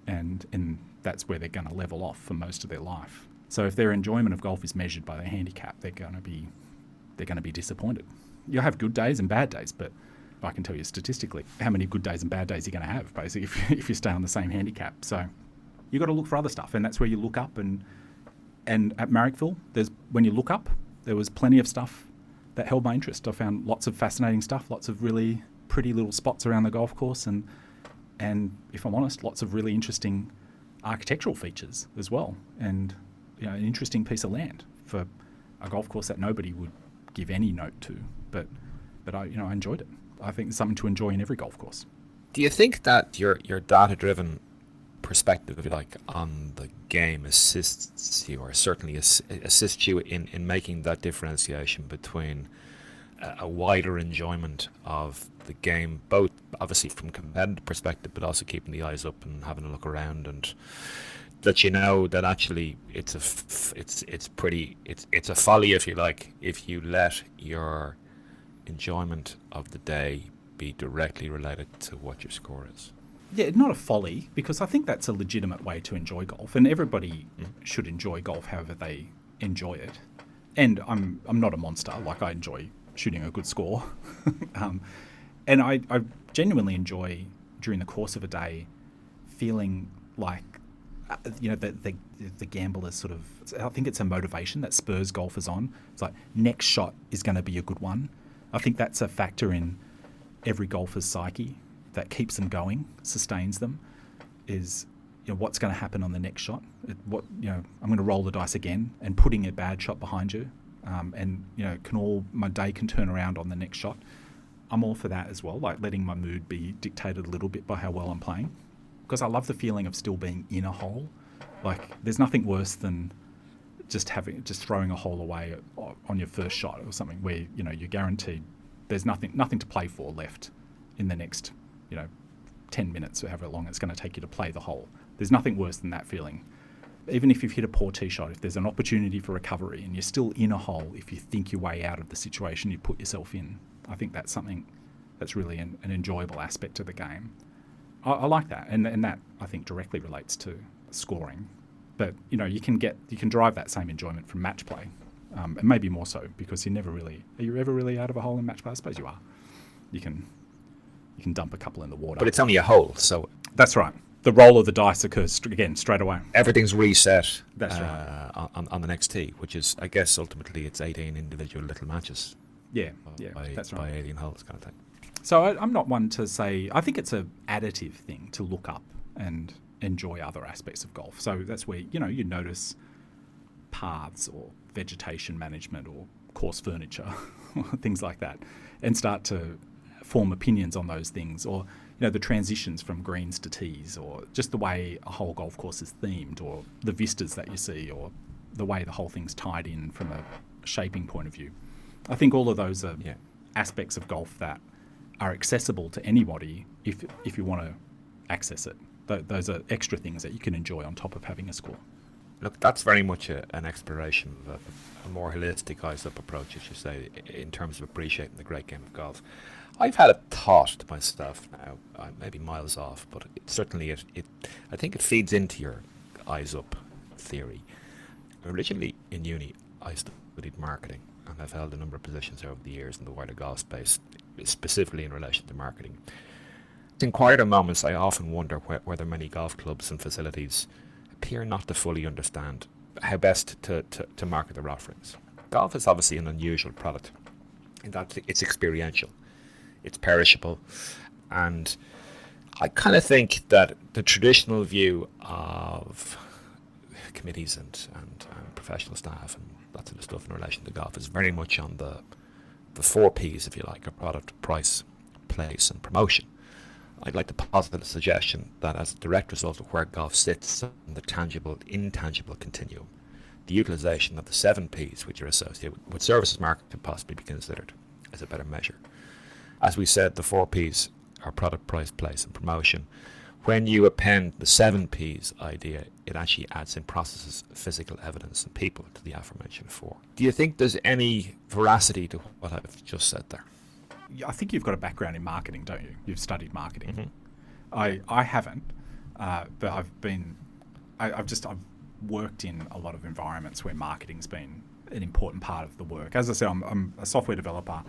Speaker 2: and that's where they're going to level off for most of their life. So if their enjoyment of golf is measured by their handicap, they're going to be disappointed. You'll have good days and bad days, but I can tell you statistically how many good days and bad days you're going to have, basically, if you stay on the same handicap. So you've got to look for other stuff, and that's where you look up. And at Marrickville, when you look up, there was plenty of stuff that held my interest. I found lots of fascinating stuff, lots of really pretty little spots around the golf course, and if I'm honest, lots of really interesting architectural features as well, and an interesting piece of land for a golf course that nobody would give any note to. But I enjoyed it. I think there's something to enjoy in every golf course.
Speaker 1: Do you think that your data-driven perspective, if you like, on the game assists you, or certainly assists you in making that differentiation between a wider enjoyment of the game, both obviously from competitive perspective, but also keeping the eyes up and having a look around, and that you know that actually it's a folly, if you like, if you let your enjoyment of the day be directly related to what your score is?
Speaker 2: Yeah, not a folly, because I think that's a legitimate way to enjoy golf, and everybody should enjoy golf however they enjoy it. And I'm not a monster. Like, I enjoy shooting a good score. And I genuinely enjoy, during the course of a day, feeling like, the gamble is sort of, I think it's a motivation that spurs golfers on. It's like, next shot is going to be a good one. I think that's a factor in every golfer's psyche that keeps them going, sustains them, is what's going to happen on the next shot. I'm going to roll the dice again, and putting a bad shot behind you, my day can turn around on the next shot. I'm all for that as well, like letting my mood be dictated a little bit by how well I'm playing, because I love the feeling of still being in a hole. Like, there's nothing worse than just throwing a hole away on your first shot or something where you're guaranteed there's nothing to play for left in the next 10 minutes or however long it's going to take you to play the hole. There's nothing worse than that feeling. Even if you've hit a poor tee shot, if there's an opportunity for recovery and you're still in a hole, if you think your way out of the situation you put yourself in, I think that's something that's really an enjoyable aspect of the game. I like that, and that I think directly relates to scoring. But you can drive that same enjoyment from match play, and maybe more so, because are you ever really out of a hole in match play? I suppose you are. You can dump a couple in the water,
Speaker 1: but it's only a hole, so
Speaker 2: that's right. The roll of the dice occurs again straight away.
Speaker 1: Everything's reset.
Speaker 2: That's right.
Speaker 1: On the next tee, which is, I guess, ultimately it's 18 individual little matches.
Speaker 2: Yeah, that's right.
Speaker 1: By 18 holes kind of thing.
Speaker 2: So I'm not one to say, I think it's an additive thing to look up and enjoy other aspects of golf. So that's where, you notice paths or vegetation management or course furniture, things like that, and start to form opinions on those things, or, the transitions from greens to tees, or just the way a whole golf course is themed, or the vistas that you see, or the way the whole thing's tied in from a shaping point of view. I think all of those are aspects of golf that are accessible to anybody if you want to access it. Those are extra things that you can enjoy on top of having a score.
Speaker 1: Look, that's very much an exploration of a more holistic, eyes-up approach, as you say, in terms of appreciating the great game of golf. I've had a thought to myself now, maybe miles off, but I think it feeds into your eyes-up theory. Originally in uni, I studied marketing, and I've held a number of positions over the years in the wider golf space, specifically in relation to marketing. In quieter moments, I often wonder whether many golf clubs and facilities appear not to fully understand how best to market their offerings. Golf is obviously an unusual product in that it's experiential, it's perishable, and I kind of think that the traditional view of committees and professional staff and that sort of stuff in relation to golf is very much on the 4 Ps, if you like, of product, price, place, and promotion. I'd like to posit a suggestion that as a direct result of where golf sits on the tangible-intangible continuum, the utilisation of the 7 Ps which are associated with services market could possibly be considered as a better measure. As we said, the 4 Ps are product, price, place, and promotion. When you append the 7 Ps idea, it actually adds in processes, physical evidence, and people to the aforementioned 4. Do you think there's any veracity to what I've just said there?
Speaker 2: I think you've got a background in marketing, don't you? You've studied marketing. Mm-hmm. I haven't, but I've worked in a lot of environments where marketing's been an important part of the work. As I said, I'm a software developer,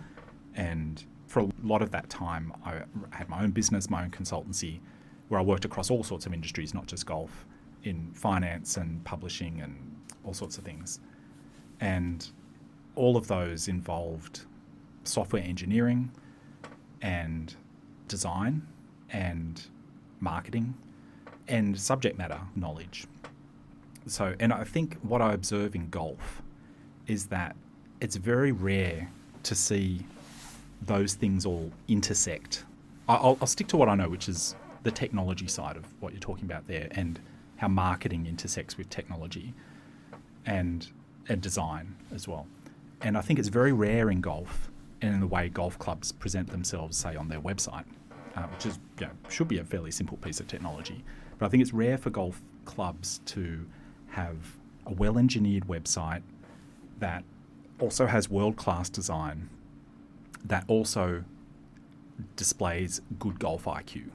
Speaker 2: and for a lot of that time, I had my own business, my own consultancy, where I worked across all sorts of industries, not just golf, in finance and publishing and all sorts of things. And all of those involved software engineering and design and marketing and subject matter knowledge. So, and I think what I observe in golf is that it's very rare to see those things all intersect I'll stick to what I know, which is the technology side of what you're talking about there, and how marketing intersects with technology and design as well. And I think it's very rare in golf, and in the way golf clubs present themselves, say, on their website, which is should be a fairly simple piece of technology. But I think it's rare for golf clubs to have a well-engineered website that also has world-class design, that also displays good golf IQ.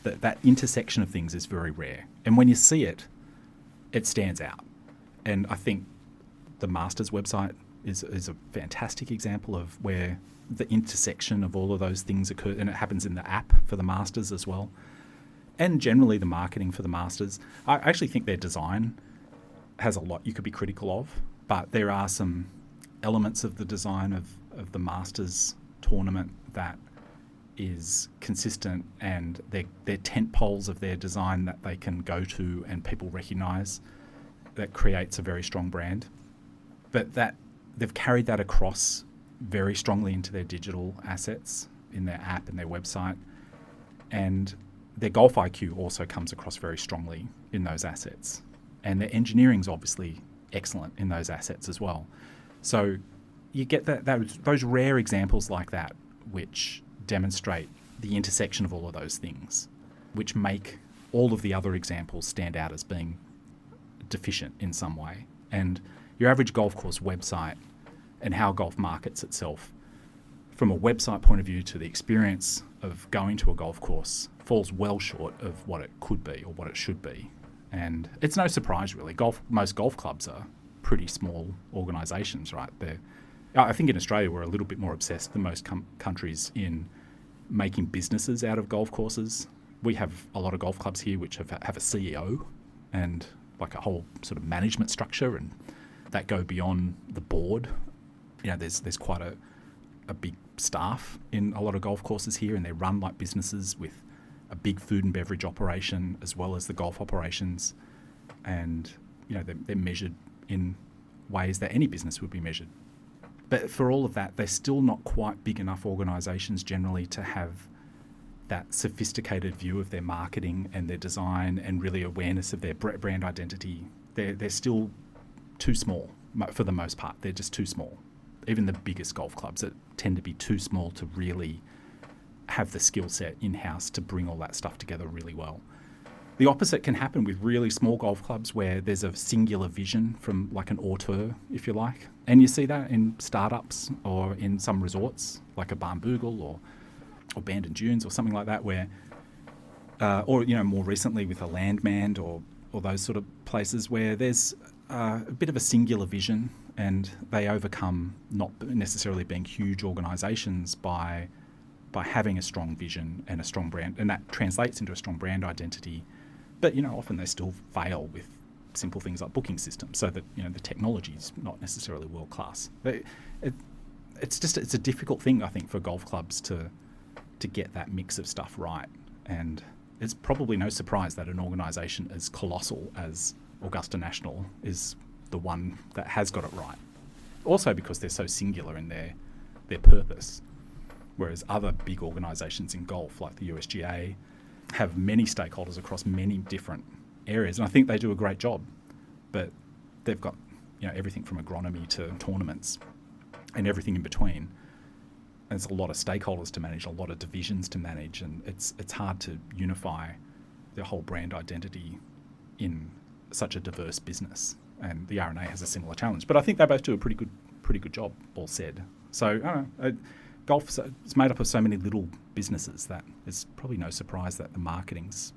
Speaker 2: That intersection of things is very rare. And when you see it, it stands out. And I think the Masters website is a fantastic example of where the intersection of all of those things occur, and it happens in the app for the Masters as well. And generally the marketing for the Masters. I actually think their design has a lot you could be critical of, but there are some elements of the design of the Masters tournament that is consistent, and they're tent poles of their design that they can go to and people recognise. That creates a very strong brand. But that they've carried that across very strongly into their digital assets, in their app and their website. And their golf IQ also comes across very strongly in those assets. And their engineering's obviously excellent in those assets as well. So you get those rare examples like that, which demonstrate the intersection of all of those things, which make all of the other examples stand out as being deficient in some way. And your average golf course website and how golf markets itself, from a website point of view to the experience of going to a golf course, falls well short of what it could be or what it should be. And it's no surprise, really. Most golf clubs are pretty small organisations, right? I think in Australia we're a little bit more obsessed than most countries in making businesses out of golf courses. We have a lot of golf clubs here which have a CEO and like a whole sort of management structure, and that go beyond the board. There's quite a big staff in a lot of golf courses here, and they run like businesses with a big food and beverage operation as well as the golf operations. And they're measured in ways that any business would be measured. But for all of that, they're still not quite big enough organisations generally to have that sophisticated view of their marketing and their design and really awareness of their brand identity. They're still too small for the most part. They're just too small. Even the biggest golf clubs that tend to be too small to really have the skill set in-house to bring all that stuff together really well. The opposite can happen with really small golf clubs where there's a singular vision from like an auteur, if you like. And you see that in startups or in some resorts like a Barnbougle or Bandon Dunes or something like that, where, or more recently with a Landmand or those sort of places where there's a bit of a singular vision, and they overcome not necessarily being huge organisations by having a strong vision and a strong brand, and that translates into a strong brand identity. But often they still fail with simple things like booking systems, so that the technology is not necessarily world class. It's a difficult thing, I think, for golf clubs to get that mix of stuff right. And it's probably no surprise that an organisation as colossal as Augusta National is the one that has got it right. Also because they're so singular in their purpose, whereas other big organisations in golf, like the USGA, have many stakeholders across many different areas, and I think they do a great job. But they've got everything from agronomy to tournaments and everything in between. There's a lot of stakeholders to manage, a lot of divisions to manage, and it's hard to unify the whole brand identity in such a diverse business. And the R&A has a similar challenge, but I think they both do a pretty good job, all said. So I don't know, golf is made up of so many little businesses that it's probably no surprise that the marketing's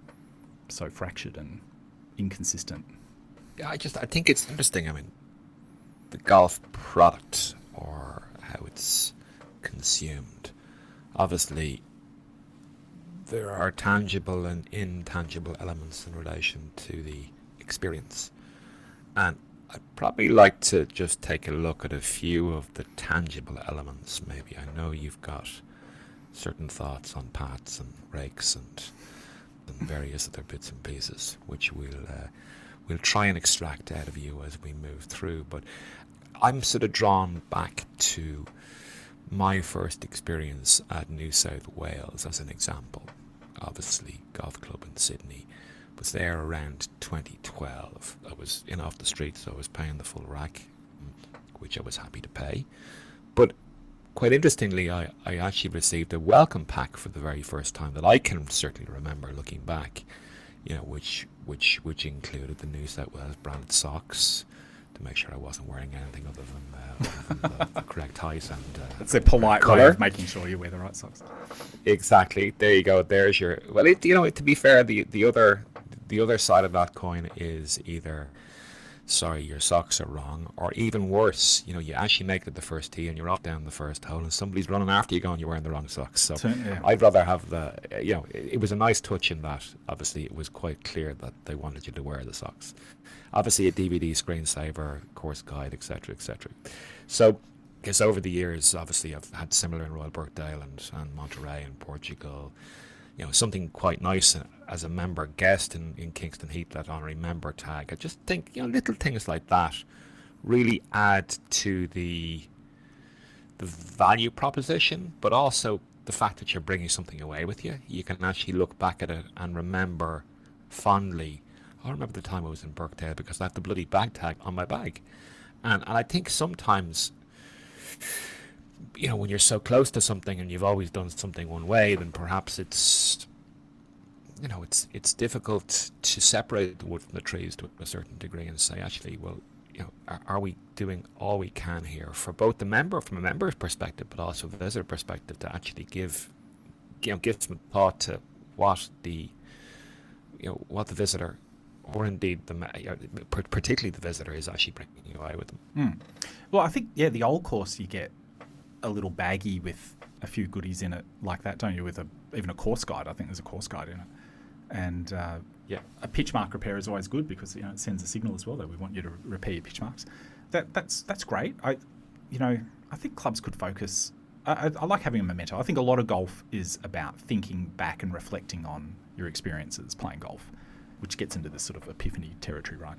Speaker 2: so fractured and inconsistent.
Speaker 1: Yeah, I think it's interesting. I mean, the golf product or how it's consumed. Obviously, there are tangible and intangible elements in relation to the experience. And I'd probably like to just take a look at a few of the tangible elements, maybe. I know you've got certain thoughts on pads and rakes and various other bits and pieces, which we'll try and extract out of you as we move through. But I'm sort of drawn back to my first experience at New South Wales, as an example, obviously golf club in Sydney, was there around 2012. I was in off the street, so I was paying the full rack, which I was happy to pay. But quite interestingly, I actually received a welcome pack for the very first time that I can certainly remember looking back, which included the New South Wales branded socks, to make sure I wasn't wearing anything other than the correct height and
Speaker 2: it's a polite
Speaker 1: colour.
Speaker 2: way of making sure you wear the right socks.
Speaker 1: Exactly. There you go. There's your. Well, to be fair, the other side of that coin is either, sorry, your socks are wrong, or even worse, you actually make it the first tee and you're off down the first hole and somebody's running after you going, you're wearing the wrong socks. So
Speaker 2: yeah.
Speaker 1: I'd rather have it was a nice touch in that. Obviously, it was quite clear that they wanted you to wear the socks. Obviously, a DVD screensaver, course guide, etc., etc. So, because over the years, obviously, I've had similar in Royal Birkdale and Monterey in Portugal. Something quite nice as a member guest in Kingston Heath, that honorary member tag. I just think, little things like that really add to the value proposition, but also the fact that you're bringing something away with you. You can actually look back at it and remember fondly, I remember the time I was in Birkdale because I had the bloody bag tag on my bag. And I think sometimes, when you're so close to something and you've always done something one way, then perhaps it's difficult to separate the wood from the trees to a certain degree and say, actually, well, are we doing all we can here for both the member, from a member's perspective, but also the visitor perspective, to actually give some thought to what the visitor, or indeed particularly the visitor, is actually bringing away with them.
Speaker 2: Well, I think, the old course, you get a little baggie with a few goodies in it like that, don't you? With even a course guide. I think there's a course guide in it. And a pitch mark repair is always good because it sends a signal as well that we want you to repair your pitch marks. That's great. I think clubs could focus. I like having a memento. I think a lot of golf is about thinking back and reflecting on your experiences playing golf, which gets into this sort of epiphany territory, right?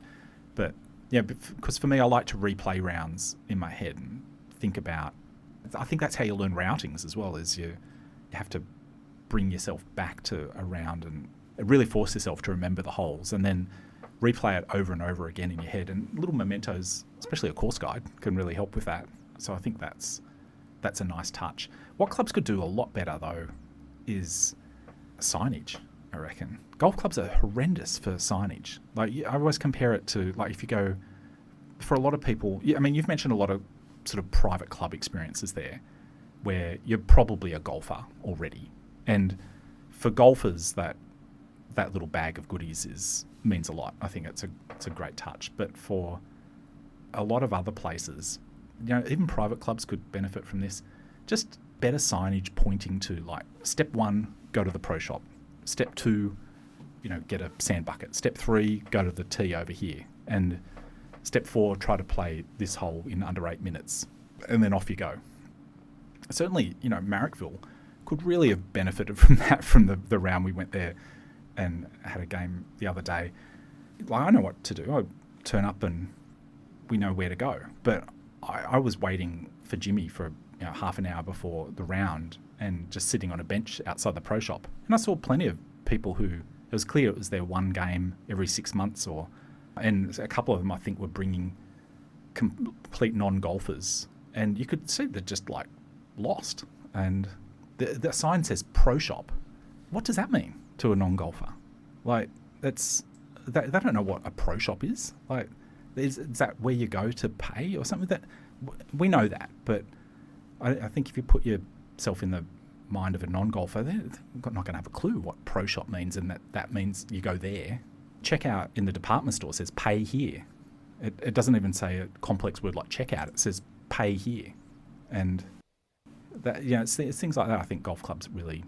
Speaker 2: But because for me, I like to replay rounds in my head and think about. I think that's how you learn routings as well. Is you have to bring yourself back to a round and really force yourself to remember the holes, and then replay it over and over again in your head. And little mementos, especially a course guide, can really help with that. So I think that's a nice touch. What clubs could do a lot better though is signage. I reckon golf clubs are horrendous for signage. Like, I always compare it to, like, if you go, for a lot of people, you've mentioned a lot of sort of private club experiences there where you're probably a golfer already, and for golfers that little bag of goodies means a lot. I think it's a great touch. But for a lot of other places, even private clubs could benefit from this. Just better signage pointing to, like, step 1, go to the pro shop. Step 2, get a sand bucket. Step 3, go to the tee over here. And step 4, try to play this hole in under 8 minutes. And then off you go. Certainly, Marrickville could really have benefited from that, from the round we went there and had a game the other day. Like, I know what to do. I turn up and we know where to go. But I was waiting for Jimmy for half an hour before the round and just sitting on a bench outside the pro shop. And I saw plenty of people who, it was clear it was their one game every 6 months, and a couple of them I think were bringing complete non-golfers. And you could see they're just like lost. And the sign says pro shop. What does that mean to a non-golfer? Like, they don't know what a pro shop is. Like, is that where you go to pay or something? That we know that, but I think if you put yourself in the mind of a non-golfer, they're not going to have a clue what pro shop means, and that means you go there. Checkout in the department store says pay here. It doesn't even say a complex word like checkout. It says pay here. And that, it's things like that. I think golf clubs really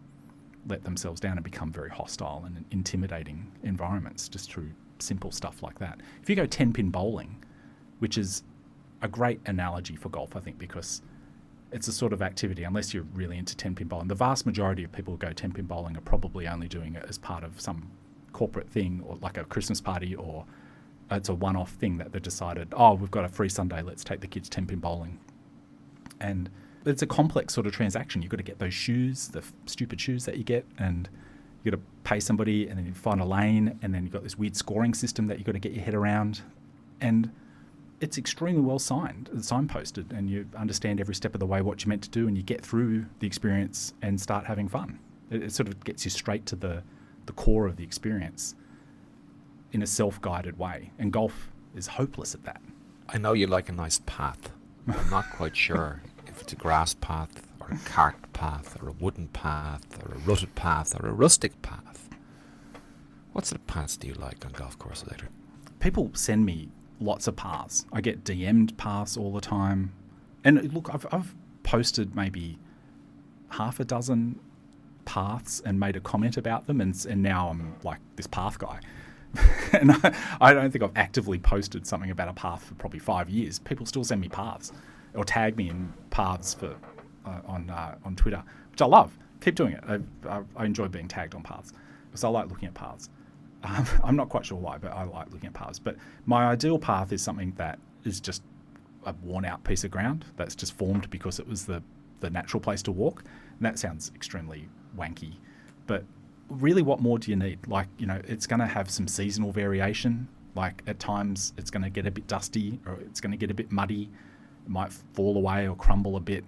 Speaker 2: let themselves down and become very hostile and intimidating environments just through simple stuff like that. If you go 10-pin bowling, which is a great analogy for golf, I think, because it's a sort of activity, unless you're really into 10-pin bowling. The vast majority of people who go 10-pin bowling are probably only doing it as part of some corporate thing, or like a Christmas party, or it's a one-off thing that they've decided, we've got a free Sunday, let's take the kids 10-pin bowling. And it's a complex sort of transaction. You've got to get those shoes, the stupid shoes that you get, and you've got to pay somebody, and then you find a lane, and then you've got this weird scoring system that you've got to get your head around. And it's extremely well signposted, and you understand every step of the way what you're meant to do, and you get through the experience and start having fun. It sort of gets you straight to the core of the experience in a self-guided way. And golf is hopeless at that.
Speaker 1: I know you like a nice path. I'm not quite sure if it's a grass path or a cart path or a wooden path or a rutted path or a rustic path. What sort of paths do you like on golf courses, Adrian?
Speaker 2: People send me lots of paths. I get DM'd paths all the time. And look, I've posted maybe half a dozen paths and made a comment about them, and now I'm like this path guy. And I don't think I've actively posted something about a path for probably 5 years. People still send me paths or tag me in paths on Twitter, which I love. Keep doing it. I enjoy being tagged on paths because I like looking at paths. I'm not quite sure why, but I like looking at paths. But my ideal path is something that is just a worn-out piece of ground that's just formed because it was the natural place to walk. And that sounds extremely wanky, but really, what more do you need? Like, it's going to have some seasonal variation. Like, at times it's going to get a bit dusty, or it's going to get a bit muddy. It might fall away or crumble a bit,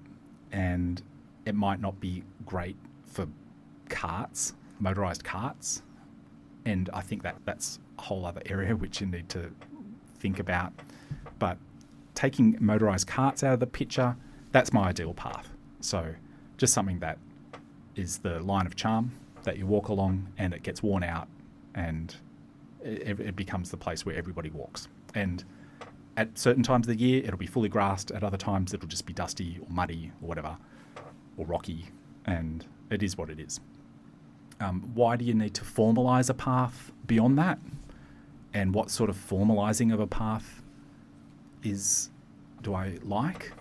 Speaker 2: and it might not be great for carts, motorised carts. And I think that's a whole other area which you need to think about. But taking motorised carts out of the picture, that's my ideal path. So just something that is the line of charm that you walk along, and it gets worn out, and it becomes the place where everybody walks. And at certain times of the year, it'll be fully grassed. At other times, it'll just be dusty or muddy or whatever, or rocky, and it is what it is. Why do you need to formalise a path beyond that? And what sort of formalising of a path do I like?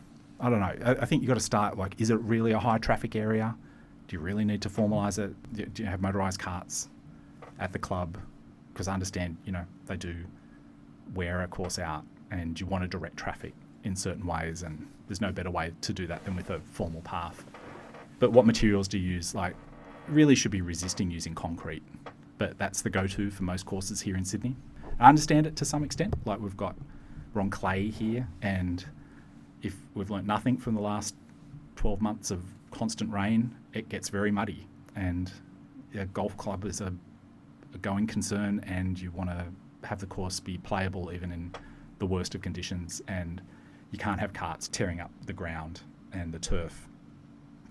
Speaker 2: I don't know. I think you've got to start, like, is it really a high traffic area? Do you really need to formalise it? Do you have motorised carts at the club? Because I understand, they do wear a course out, and you want to direct traffic in certain ways, and there's no better way to do that than with a formal path. But what materials do you use? Like, really should be resisting using concrete, but that's the go-to for most courses here in Sydney. I understand it to some extent. Like, we're on clay here, and if we've learnt nothing from the last 12 months of constant rain, it gets very muddy, and a golf club is a going concern, and you want to have the course be playable even in the worst of conditions, and you can't have carts tearing up the ground and the turf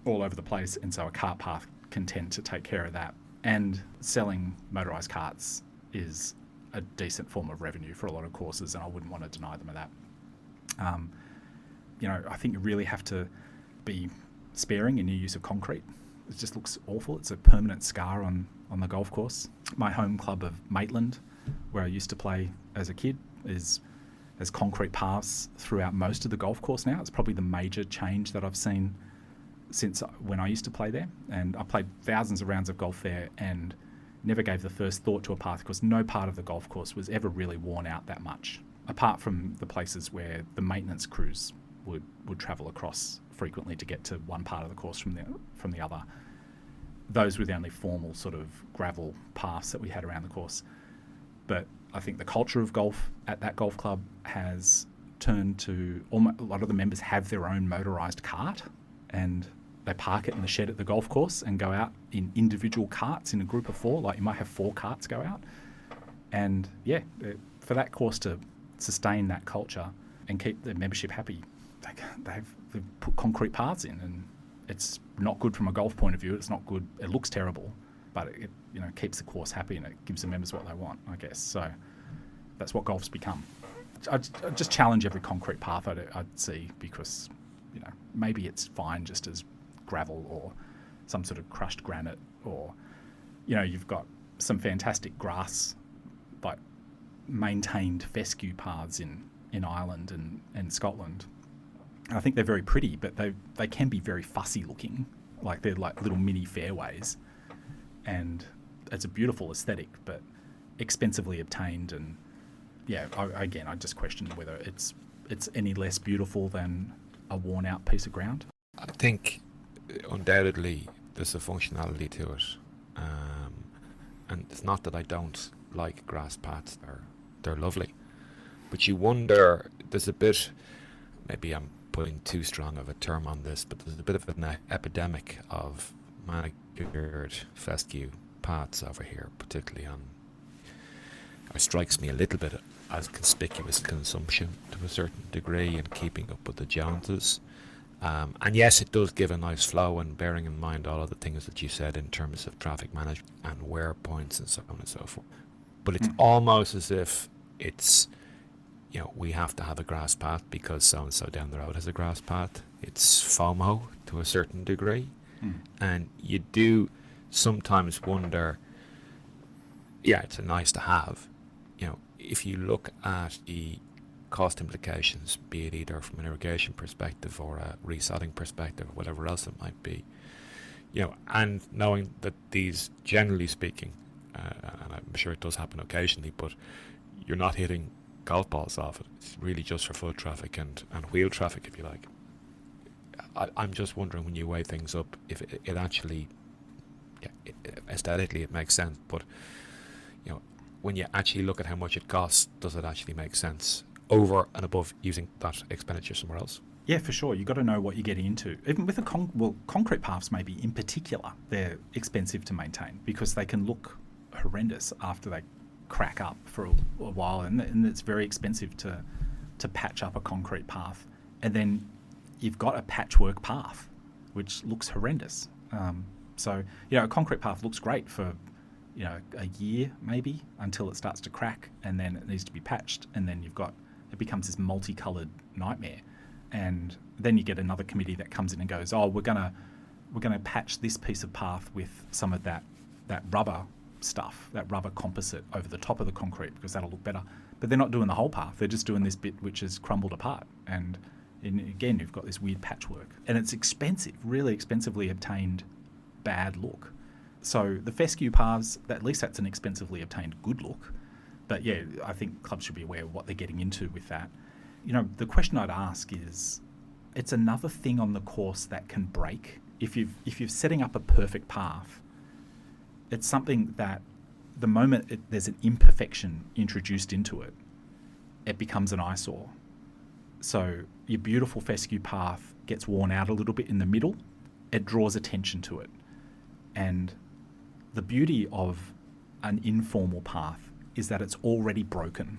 Speaker 2: all over the place, and so a cart path can tend to take care of that. And selling motorised carts is a decent form of revenue for a lot of courses, and I wouldn't want to deny them of that. I think you really have to be sparing in your use of concrete. It just looks awful. It's a permanent scar on the golf course. My home club of Maitland, where I used to play as a kid, has concrete paths throughout most of the golf course now. It's probably the major change that I've seen since when I used to play there. And I played thousands of rounds of golf there and never gave the first thought to a path, because no part of the golf course was ever really worn out that much, apart from the places where the maintenance crews would travel across frequently to get to one part of the course from the other. Those were the only formal sort of gravel paths that we had around the course. But I think the culture of golf at that golf club has turned to a lot of the members have their own motorised cart, and they park it in the shed at the golf course and go out in individual carts in a group of 4. Like, you might have 4 carts go out. And yeah, for that course to sustain that culture and keep the membership happy, they've put concrete paths in, and it's not good from a golf point of view. It's not good. It looks terrible, but it keeps the course happy, and it gives the members what they want, I guess. So that's what golf's become. I just challenge every concrete path I'd see, because maybe it's fine just as gravel or some sort of crushed granite, or you've got some fantastic grass, like maintained fescue paths in Ireland and Scotland. I think they're very pretty, but they can be very fussy looking. Like, they're like little mini fairways, and it's a beautiful aesthetic, but expensively obtained. And yeah, I just question whether it's any less beautiful than a worn out piece of ground.
Speaker 1: I think undoubtedly there's a functionality to it, and it's not that I don't like grass paths; they're lovely, but you wonder. There's a bit. Maybe I'm putting too strong of a term on this, but there's a bit of an epidemic of manicured fescue paths over here, particularly on. It strikes me a little bit as conspicuous consumption to a certain degree and keeping up with the Joneses. And yes, it does give a nice flow, and bearing in mind all of the things that you said in terms of traffic management and wear points and so on and so forth. But it's almost as if it's, we have to have a grass path because so-and-so down the road has a grass path. It's FOMO to a certain degree. And you do sometimes wonder, it's a nice to have. If you look at the cost implications, be it either from an irrigation perspective or a resodding perspective or whatever else it might be, and knowing that these, generally speaking, and I'm sure it does happen occasionally, but you're not hitting golf balls off it. It's really just for foot traffic and wheel traffic, if you like. I'm just wondering, when you weigh things up, if it actually, aesthetically it makes sense, but when you actually look at how much it costs, does it actually make sense over and above using that expenditure somewhere else?
Speaker 2: Yeah, for sure. You've got to know what you're getting into. Even with concrete paths, maybe in particular, they're expensive to maintain because they can look horrendous after they crack up for a while, and it's very expensive to patch up a concrete path. And then you've got a patchwork path, which looks horrendous. So a concrete path looks great for a year maybe until it starts to crack, and then it needs to be patched, and then it becomes this multicolored nightmare. And then you get another committee that comes in and goes, we're gonna patch this piece of path with some of that rubber stuff, that rubber composite over the top of the concrete because that'll look better. But they're not doing the whole path, they're just doing this bit which is crumbled apart, and again you've got this weird patchwork, and it's expensive, really expensively obtained bad look. So the fescue paths, at least that's an expensively obtained good look. But yeah, I think clubs should be aware of what they're getting into with that. The question I'd ask is, it's another thing on the course that can break. If you're setting up a perfect path, it's something that the moment there's an imperfection introduced into it, it becomes an eyesore. So your beautiful fescue path gets worn out a little bit in the middle, it draws attention to it. And the beauty of an informal path is that it's already broken,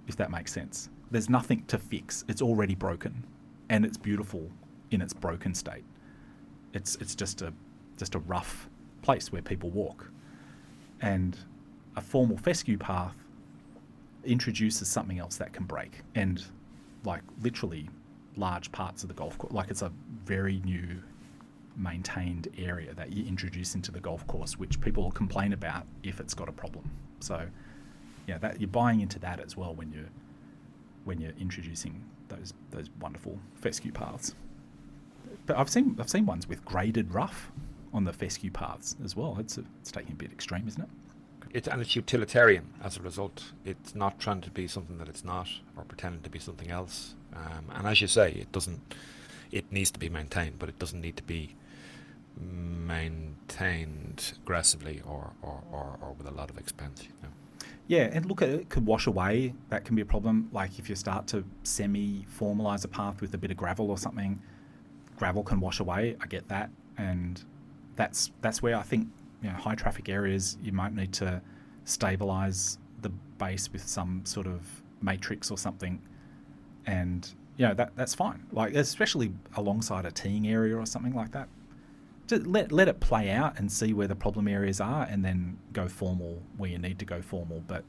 Speaker 2: if that makes sense. There's nothing to fix. It's already broken, and it's beautiful in its broken state. It's just a rough place where people walk. And a formal fescue path introduces something else that can break, and like literally large parts of the golf course. Like it's a very new maintained area that you introduce into the golf course, which people will complain about if it's got a problem. So that you're buying into that as well when you're introducing those wonderful fescue paths. But I've seen ones with graded rough on the fescue paths as well. It's taking a bit extreme, isn't it?
Speaker 1: And it's utilitarian as a result. It's not trying to be something that it's not, or pretending to be something else. And as you say, it needs to be maintained, but it doesn't need to be maintained aggressively or with a lot of expense.
Speaker 2: Yeah, and look, it could wash away. That can be a problem. Like if you start to semi-formalise a path with a bit of gravel or something, gravel can wash away. I get that, and that's where I think high traffic areas you might need to stabilise the base with some sort of matrix or something, and that's fine. Like especially alongside a teeing area or something like that. Just let it play out and see where the problem areas are, and then go formal where you need to go formal. But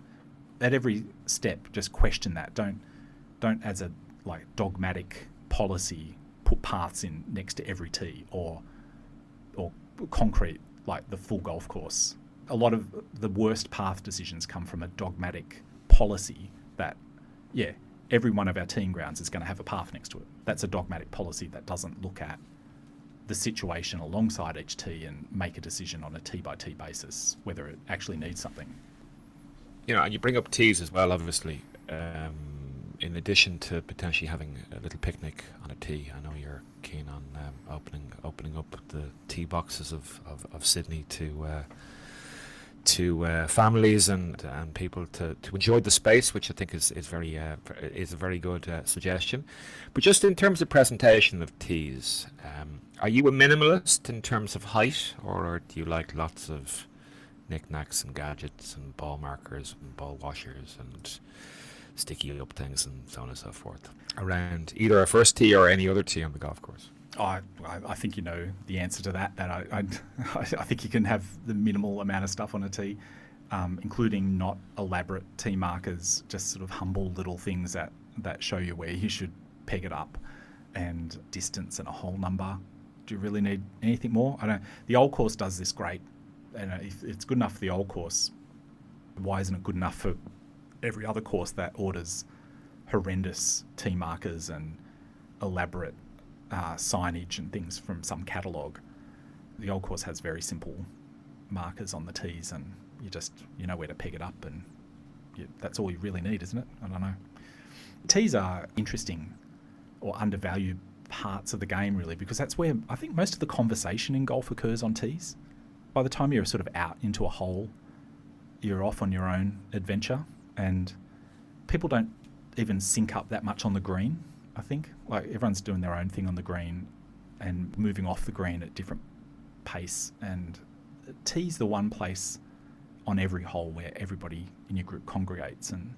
Speaker 2: at every step, just question that. Don't as a dogmatic policy put paths in next to every tee or concrete like the full golf course. A lot of the worst path decisions come from a dogmatic policy that every one of our teeing grounds is going to have a path next to it. That's a dogmatic policy that doesn't look at the situation alongside each tee and make a decision on a tee by tee basis whether it actually needs something.
Speaker 1: And you bring up tees as well, obviously. in addition to potentially having a little picnic on a tee, I know you're keen on opening up the tee boxes of Sydney to families and people to enjoy the space, which I think is a very good suggestion. But just in terms of presentation of tees, are you a minimalist in terms of height, or do you like lots of knickknacks and gadgets and ball markers and ball washers and sticky up things and so on and so forth around either a first tee or any other tee on the golf course?
Speaker 2: I think you know the answer to that. That I think you can have the minimal amount of stuff on a tee, including not elaborate tee markers, just sort of humble little things that show you where you should peg it up, and distance and a hole number. Do you really need anything more? I don't. The old course does this great, and if it's good enough for the old course, why isn't it good enough for every other course that orders horrendous tee markers and elaborate signage and things from some catalogue? The old course has very simple markers on the tees, and you know where to peg it up, and that's all you really need, isn't it? I don't know. Tees are interesting or undervalued parts of the game, really, because that's where I think most of the conversation in golf occurs, on tees. By the time you're sort of out into a hole, you're off on your own adventure, and people don't even sync up that much on the green. I think like everyone's doing their own thing on the green and moving off the green at different pace, and tee's the one place on every hole where everybody in your group congregates, and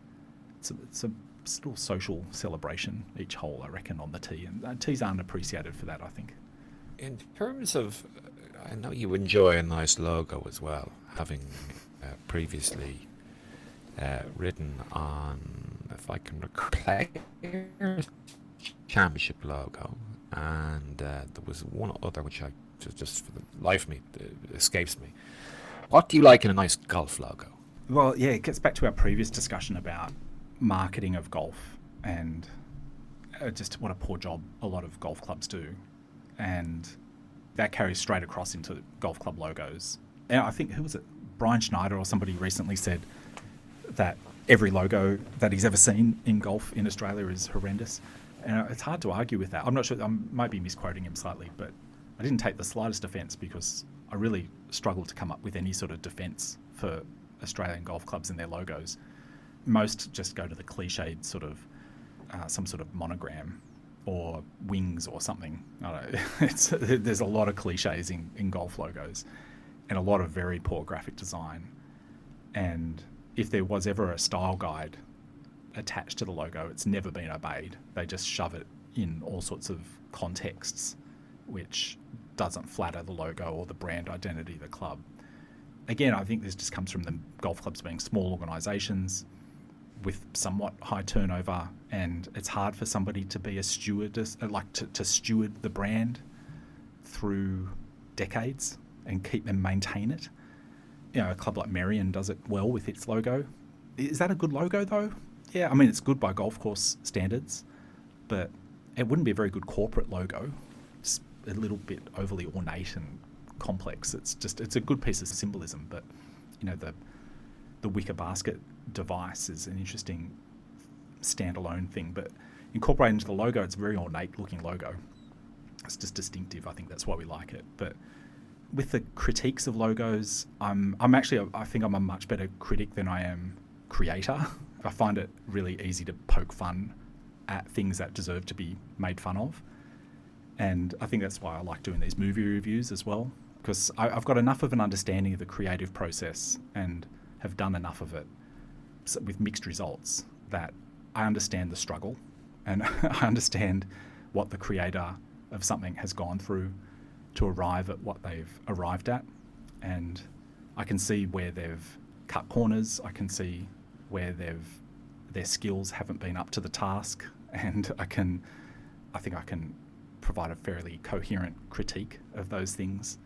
Speaker 2: it's a still social celebration each hole, I reckon, on the tee, and tees aren't appreciated for that, I think.
Speaker 1: In terms of, I know you enjoy a nice logo as well, having previously written on, if I can recall, Players Championship logo, and there was one other which I just for the life of me escapes me. What do you like in a nice golf logo?
Speaker 2: Well, yeah, it gets back to our previous discussion about marketing of golf, and just what a poor job a lot of golf clubs do, and that carries straight across into golf club logos. And I think, who was it, Brian Schneider or somebody recently said that every logo that he's ever seen in golf in Australia is horrendous, and it's hard to argue with that. I'm not sure, I might be misquoting him slightly, but I didn't take the slightest offence, because I really struggled to come up with any sort of defence for Australian golf clubs and their logos. Most just go to the cliched sort of some sort of monogram or wings or something. I don't know. There's a lot of cliches in golf logos, and a lot of very poor graphic design. And if there was ever a style guide attached to the logo, it's never been obeyed. They just shove it in all sorts of contexts, which doesn't flatter the logo or the brand identity of the club. Again, I think this just comes from the golf clubs being small organisations with somewhat high turnover, and it's hard for somebody to be a stewardess, to steward the brand through decades and maintain it. You know, a club like Merion does it well with its logo. Is that a good logo, though? Yeah, I mean, it's good by golf course standards, but it wouldn't be a very good corporate logo. It's a little bit overly ornate and complex. It's a good piece of symbolism, but you know, the wicker basket device is an interesting standalone thing, but incorporated into the logo, it's a very ornate looking logo. It's just distinctive. I think that's why we like it. But with the critiques of logos, I think I'm a much better critic than I am creator. I find it really easy to poke fun at things that deserve to be made fun of. And I think that's why I like doing these movie reviews as well, because I've got enough of an understanding of the creative process and have done enough of it with mixed results that I understand the struggle, and I understand what the creator of something has gone through to arrive at what they've arrived at. And I can see where they've cut corners. I can see where their skills haven't been up to the task, and I think I can provide a fairly coherent critique of those things.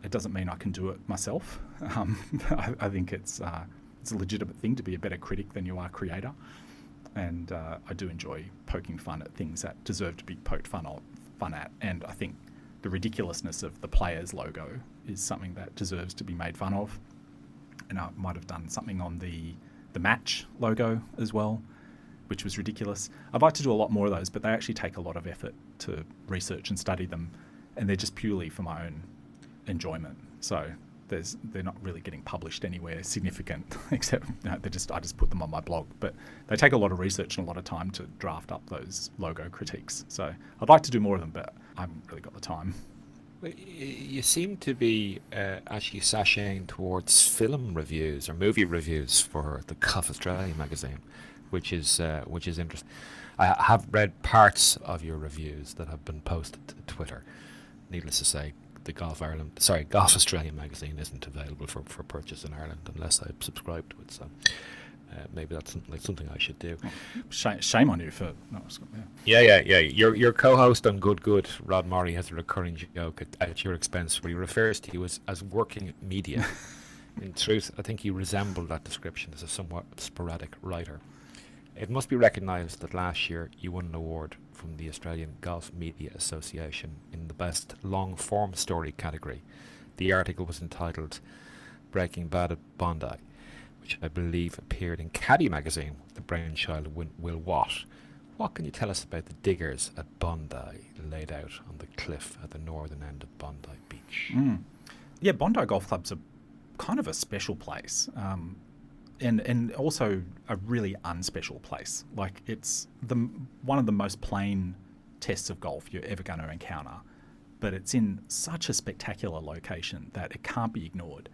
Speaker 2: It doesn't mean I can do it myself. I think it's a legitimate thing to be a better critic than you are creator, and I do enjoy poking fun at things that deserve to be poked fun at. And I think the ridiculousness of the Players logo is something that deserves to be made fun of. And I might have done something on the Match logo as well. which was ridiculous. I'd like to do a lot more of those, but they actually take a lot of effort to research and study them, and they're just purely for my own enjoyment. So they're not really getting published anywhere significant, except I just put them on my blog. But they take a lot of research and a lot of time to draft up those logo critiques. So I'd like to do more of them, but I haven't really got the time.
Speaker 1: You seem to be actually sashaying towards film reviews or movie reviews for the Golf Australia magazine, which is interesting. I have read parts of your reviews that have been posted to Twitter. Needless to say, the Golf Australia magazine isn't available for purchase in Ireland unless I subscribe to it. So maybe that's something I should do.
Speaker 2: Shame on you for no.
Speaker 1: Yeah. Your co-host on Good, Rod Morri, has a recurring joke at your expense where he refers to you as working media. In truth, I think you resemble that description as a somewhat sporadic writer. It must be recognised that last year you won an award from the Australian Golf Media Association in the Best Long-Form Story category. The article was entitled Breaking Bad at Bondi, which I believe appeared in Caddy magazine, the brainchild of Will Watt. What can you tell us about the diggers at Bondi laid out on the cliff at the northern end of Bondi Beach?
Speaker 2: Yeah, Bondi Golf Club's a kind of a special place. And also a really unspecial place. Like, it's one of the most plain tests of golf you're ever going to encounter, but it's in such a spectacular location that it can't be ignored.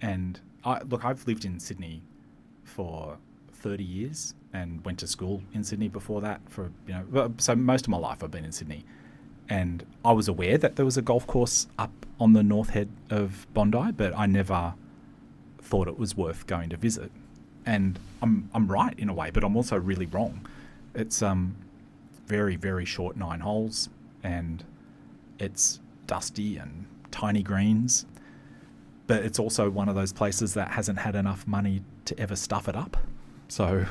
Speaker 2: And I've lived in Sydney for 30 years and went to school in Sydney before that so most of my life I've been in Sydney. And I was aware that there was a golf course up on the north head of Bondi, but I never thought it was worth going to visit. And I'm right in a way, but I'm also really wrong. It's very, very short 9 holes, and it's dusty and tiny greens, but it's also one of those places that hasn't had enough money to ever stuff it up. So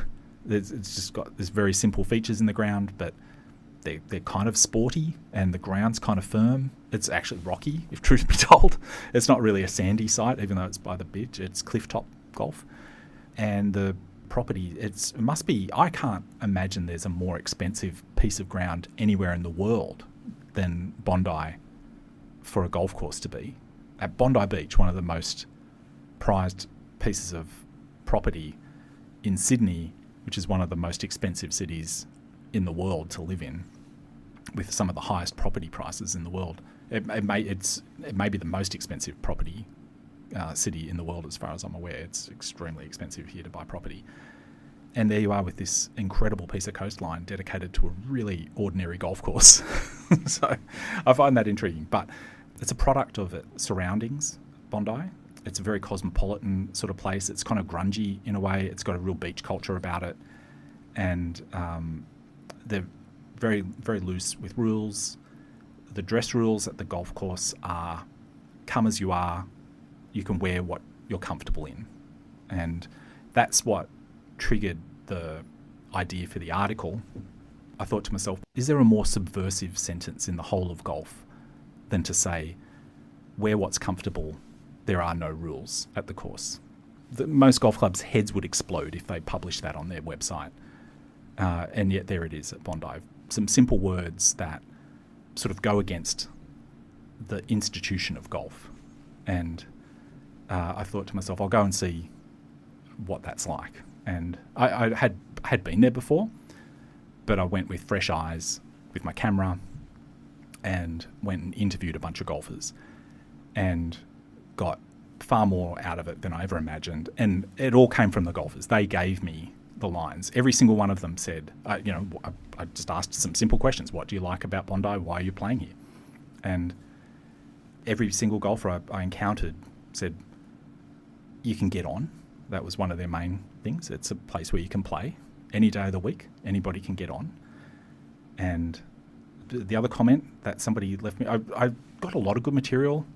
Speaker 2: it's just got this very simple features in the ground, but they're kind of sporty, and the ground's kind of firm. It's actually rocky, if truth be told. It's not really a sandy site, even though it's by the beach. It's cliff-top golf. And the property, I can't imagine there's a more expensive piece of ground anywhere in the world than Bondi for a golf course to be. At Bondi Beach, one of the most prized pieces of property in Sydney, which is one of the most expensive cities in the world to live in, with some of the highest property prices in the world. It may be the most expensive property city in the world, as far as I'm aware. It's extremely expensive here to buy property. And there you are with this incredible piece of coastline dedicated to a really ordinary golf course. So I find that intriguing. But it's a product of its surroundings, Bondi. It's a very cosmopolitan sort of place. It's kind of grungy in a way. It's got a real beach culture about it. And they're very, very loose with rules. The dress rules at the golf course are come as you are. You can wear what you're comfortable in. And that's what triggered the idea for the article. I thought to myself, is there a more subversive sentence in the whole of golf than to say, wear what's comfortable, there are no rules at the course? Most golf clubs' heads would explode if they published that on their website. And yet there it is at Bondi. Some simple words that sort of go against the institution of golf. And I thought to myself, I'll go and see what that's like. And I had been there before, but I went with fresh eyes with my camera and went and interviewed a bunch of golfers and got far more out of it than I ever imagined. And it all came from the golfers. They gave me the lines. Every single one of them said, I just asked some simple questions. What do you like about Bondi? Why are you playing here? And every single golfer I encountered said, you can get on. That was one of their main things. It's a place where you can play any day of the week. Anybody can get on. And the other comment that somebody left me, I got a lot of good material.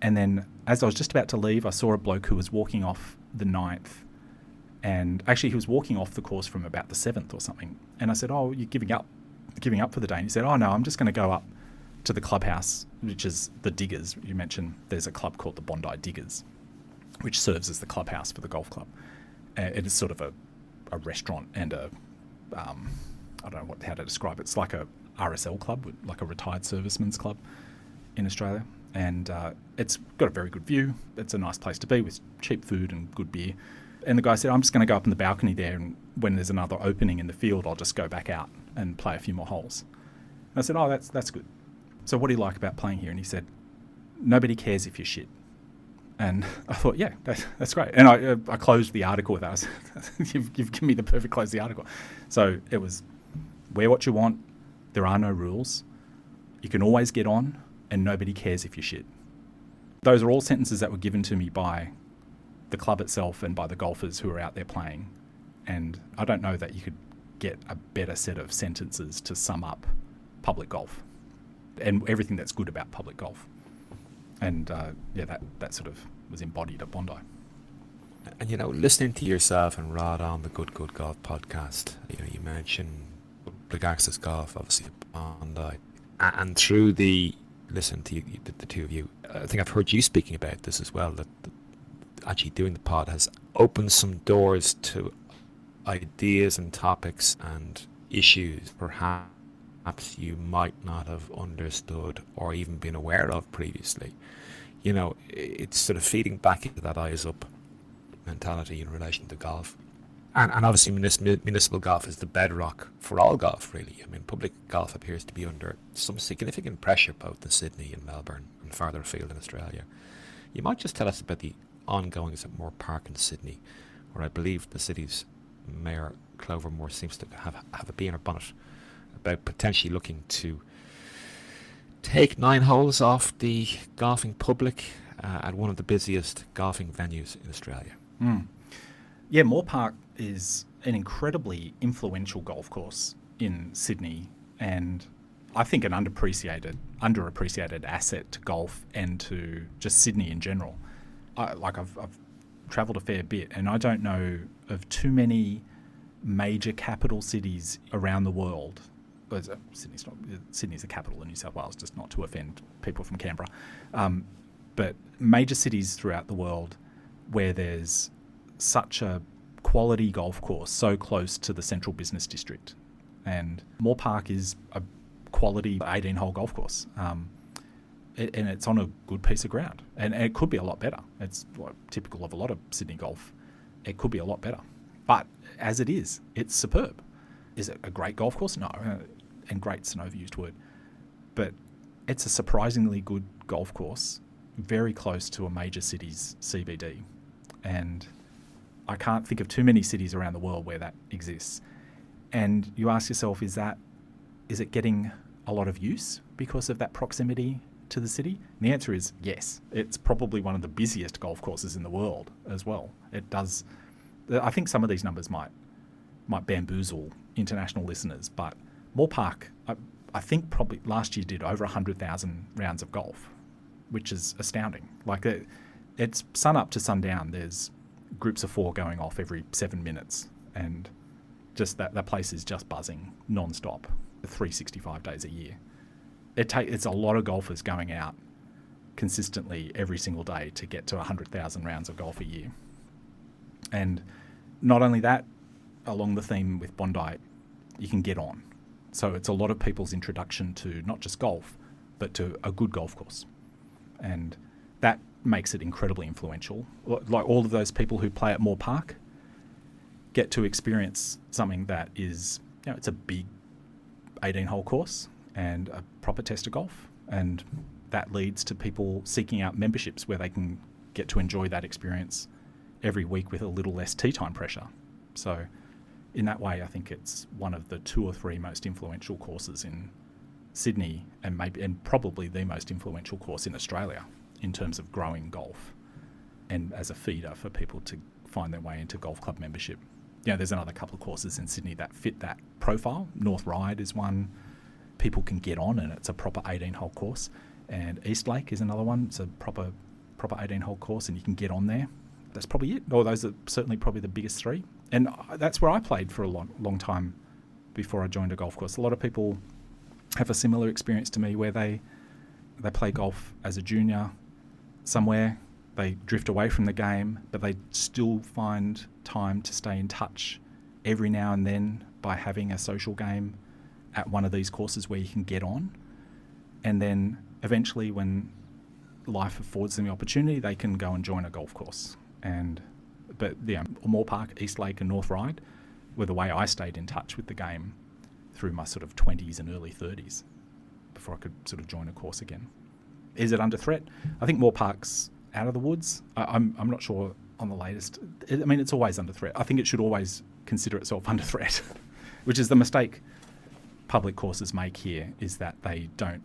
Speaker 2: And then as I was just about to leave, I saw a bloke who was walking off the 9th. And actually he was walking off the course from about the 7th or something. And I said, oh, you're giving up for the day? And he said, oh, no, I'm just going to go up to the clubhouse, which is the Diggers. You mentioned there's a club called the Bondi Diggers, which serves as the clubhouse for the golf club. It is sort of a restaurant and a I don't know how to describe it. It's like a RSL club, like a retired servicemen's club in Australia. And it's got a very good view. It's a nice place to be with cheap food and good beer. And the guy said, I'm just going to go up in the balcony there, and when there's another opening in the field, I'll just go back out and play a few more holes. And I said, oh, that's good. So what do you like about playing here? And he said, nobody cares if you're shit. And I thought, yeah, that's great. And I closed the article with that. You've given me the perfect close to the article. So it was, wear what you want. There are no rules. You can always get on, and nobody cares if you're shit. Those are all sentences that were given to me by the club itself and by the golfers who are out there playing. And I don't know that you could get a better set of sentences to sum up public golf and everything that's good about public golf. And that sort of was embodied at Bondi.
Speaker 1: And listening to yourself and Rod on the Good Golf podcast, you mentioned public access golf, obviously Bondi, and through listen to the two of you, I think I've heard you speaking about this as well, that actually doing the pod has opened some doors to ideas and topics and issues perhaps you might not have understood or even been aware of previously. It's sort of feeding back into that eyes up mentality in relation to golf. And obviously municipal golf is the bedrock for all golf, really. I mean, public golf appears to be under some significant pressure both in Sydney and Melbourne and farther afield in Australia. You might just tell us about the ongoings at Moore Park in Sydney, where I believe the city's Mayor Clover Moore seems to have a bee in her bonnet about potentially looking to take 9 holes off the golfing public at one of the busiest golfing venues in Australia.
Speaker 2: Yeah, Moore Park is an incredibly influential golf course in Sydney, and I think an underappreciated asset to golf and to just Sydney in general. I've travelled a fair bit, and I don't know of too many major capital cities around the world. Sydney's the capital of New South Wales, just not to offend people from Canberra. But major cities throughout the world where there's such a quality golf course so close to the central business district. And Moore Park is a quality 18-hole golf course. And it's on a good piece of ground. And it could be a lot better. It's typical of a lot of Sydney golf. It could be a lot better. But as it is, it's superb. Is it a great golf course? No. And great's an overused word. But it's a surprisingly good golf course, very close to a major city's CBD. And I can't think of too many cities around the world where that exists. And you ask yourself, is it getting a lot of use because of that proximity to the city? And the answer is yes. It's probably one of the busiest golf courses in the world as well. It does. I think some of these numbers might bamboozle international listeners, but Moore Park, I think probably last year did over 100,000 rounds of golf, which is astounding. It's sun up to sundown. There's groups of 4 going off every 7 minutes, and just that place is just buzzing non-stop, 365 days a year. It's a lot of golfers going out consistently every single day to get to 100,000 rounds of golf a year. And not only that, along the theme with Bondi, you can get on. So it's a lot of people's introduction to not just golf, but to a good golf course. And that makes it incredibly influential. Like all of those people who play at Moore Park get to experience something that is, it's a big 18-hole course and a proper test of golf. And that leads to people seeking out memberships where they can get to enjoy that experience every week with a little less tee time pressure. So in that way, I think it's one of the 2 or 3 most influential courses in Sydney, and probably the most influential course in Australia in terms of growing golf and as a feeder for people to find their way into golf club membership. There's another couple of courses in Sydney that fit that profile. North Ryde is one people can get on, and it's a proper 18-hole course. And East Lake is another one. It's a proper 18-hole course, and you can get on there. That's probably it. Or those are certainly probably the biggest 3. And that's where I played for a long time before I joined a golf course. A lot of people have a similar experience to me where they play golf as a junior somewhere. They drift away from the game, but they still find time to stay in touch every now and then by having a social game at one of these courses where you can get on. And then eventually when life affords them the opportunity, they can go and join a golf course. But Moore Park, East Lake and North Ryde were the way I stayed in touch with the game through my sort of 20s and early 30s before I could sort of join a course again. Is it under threat? I think Moore Park's out of the woods. I'm not sure on the latest. It's always under threat. I think it should always consider itself under threat, which is the mistake public courses make here, is that they don't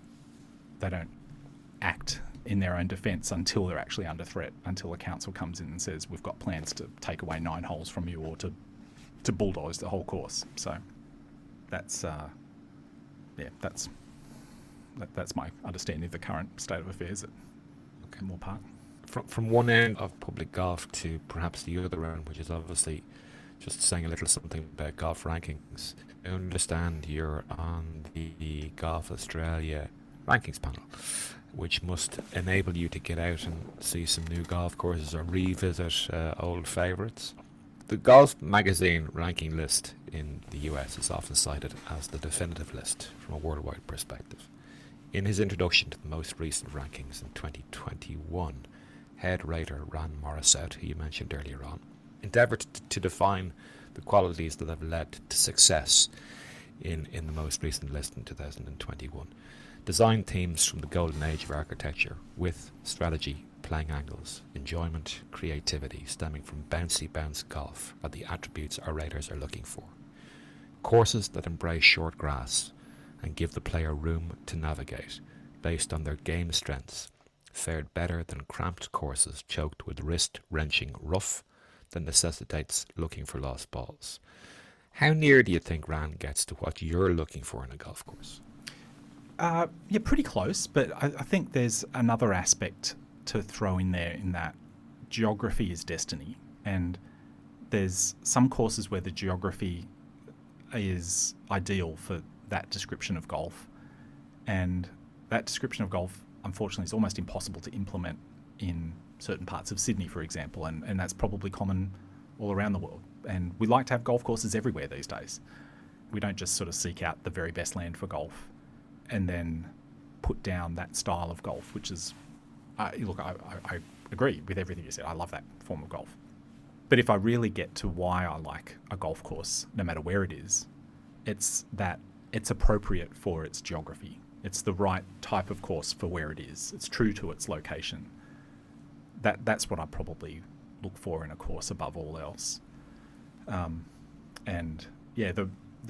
Speaker 2: act in their own defence until they're actually under threat, until a council comes in and says, we've got plans to take away 9 holes from you or to bulldoze the whole course. So that's my understanding of the current state of affairs at Moore Park.
Speaker 1: From one end of public golf to perhaps the other end, which is obviously just saying a little something about golf rankings. I understand you're on the Golf Australia rankings panel, which must enable you to get out and see some new golf courses or revisit old favourites. The Golf magazine ranking list in the US is often cited as the definitive list from a worldwide perspective. In his introduction to the most recent rankings in 2021, head rater Rod Morri, who you mentioned earlier on, endeavoured to define the qualities that have led to success in the most recent list in 2021. Design themes from the golden age of architecture with strategy, playing angles, enjoyment, creativity stemming from bouncy bounce golf are the attributes our raters are looking for. Courses that embrace short grass and give the player room to navigate based on their game strengths fared better than cramped courses choked with wrist-wrenching rough that necessitates looking for lost balls. How near do you think Rand gets to what you're looking for in a golf course?
Speaker 2: Pretty close, but I think there's another aspect to throw in there, in that geography is destiny, and there's some courses where the geography is ideal for that description of golf, and that description of golf, unfortunately, is almost impossible to implement in certain parts of Sydney, for example, and that's probably common all around the world. And we like to have golf courses everywhere these days. We don't just sort of seek out the very best land for golf and then put down that style of golf, which is, I agree with everything you said. I love that form of golf. But if I really get to why I like a golf course, no matter where it is, it's that it's appropriate for its geography. It's the right type of course for where it is. It's true to its location. That's what I probably look for in a course above all else. The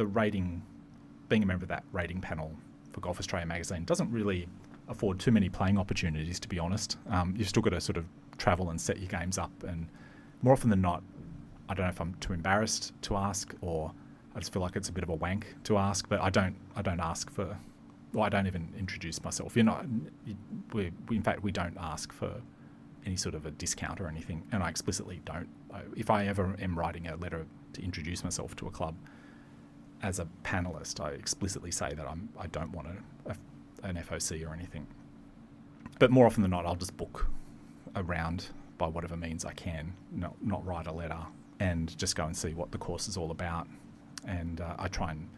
Speaker 2: rating, being a member of that rating panel for Golf Australia magazine doesn't really afford too many playing opportunities, to be honest. You've still got to sort of travel and set your games up, and more often than not, I don't know if I'm too embarrassed to ask, or I just feel like it's a bit of a wank to ask, but I don't ask for, well, I don't even introduce myself. In fact, we don't ask for any sort of a discount or anything, and I explicitly don't. If I ever am writing a letter to introduce myself to a club as a panelist, I explicitly say that I don't want an FOC or anything. But more often than not, I'll just book a round by whatever means I can, not write a letter, and just go and see what the course is all about. And I try and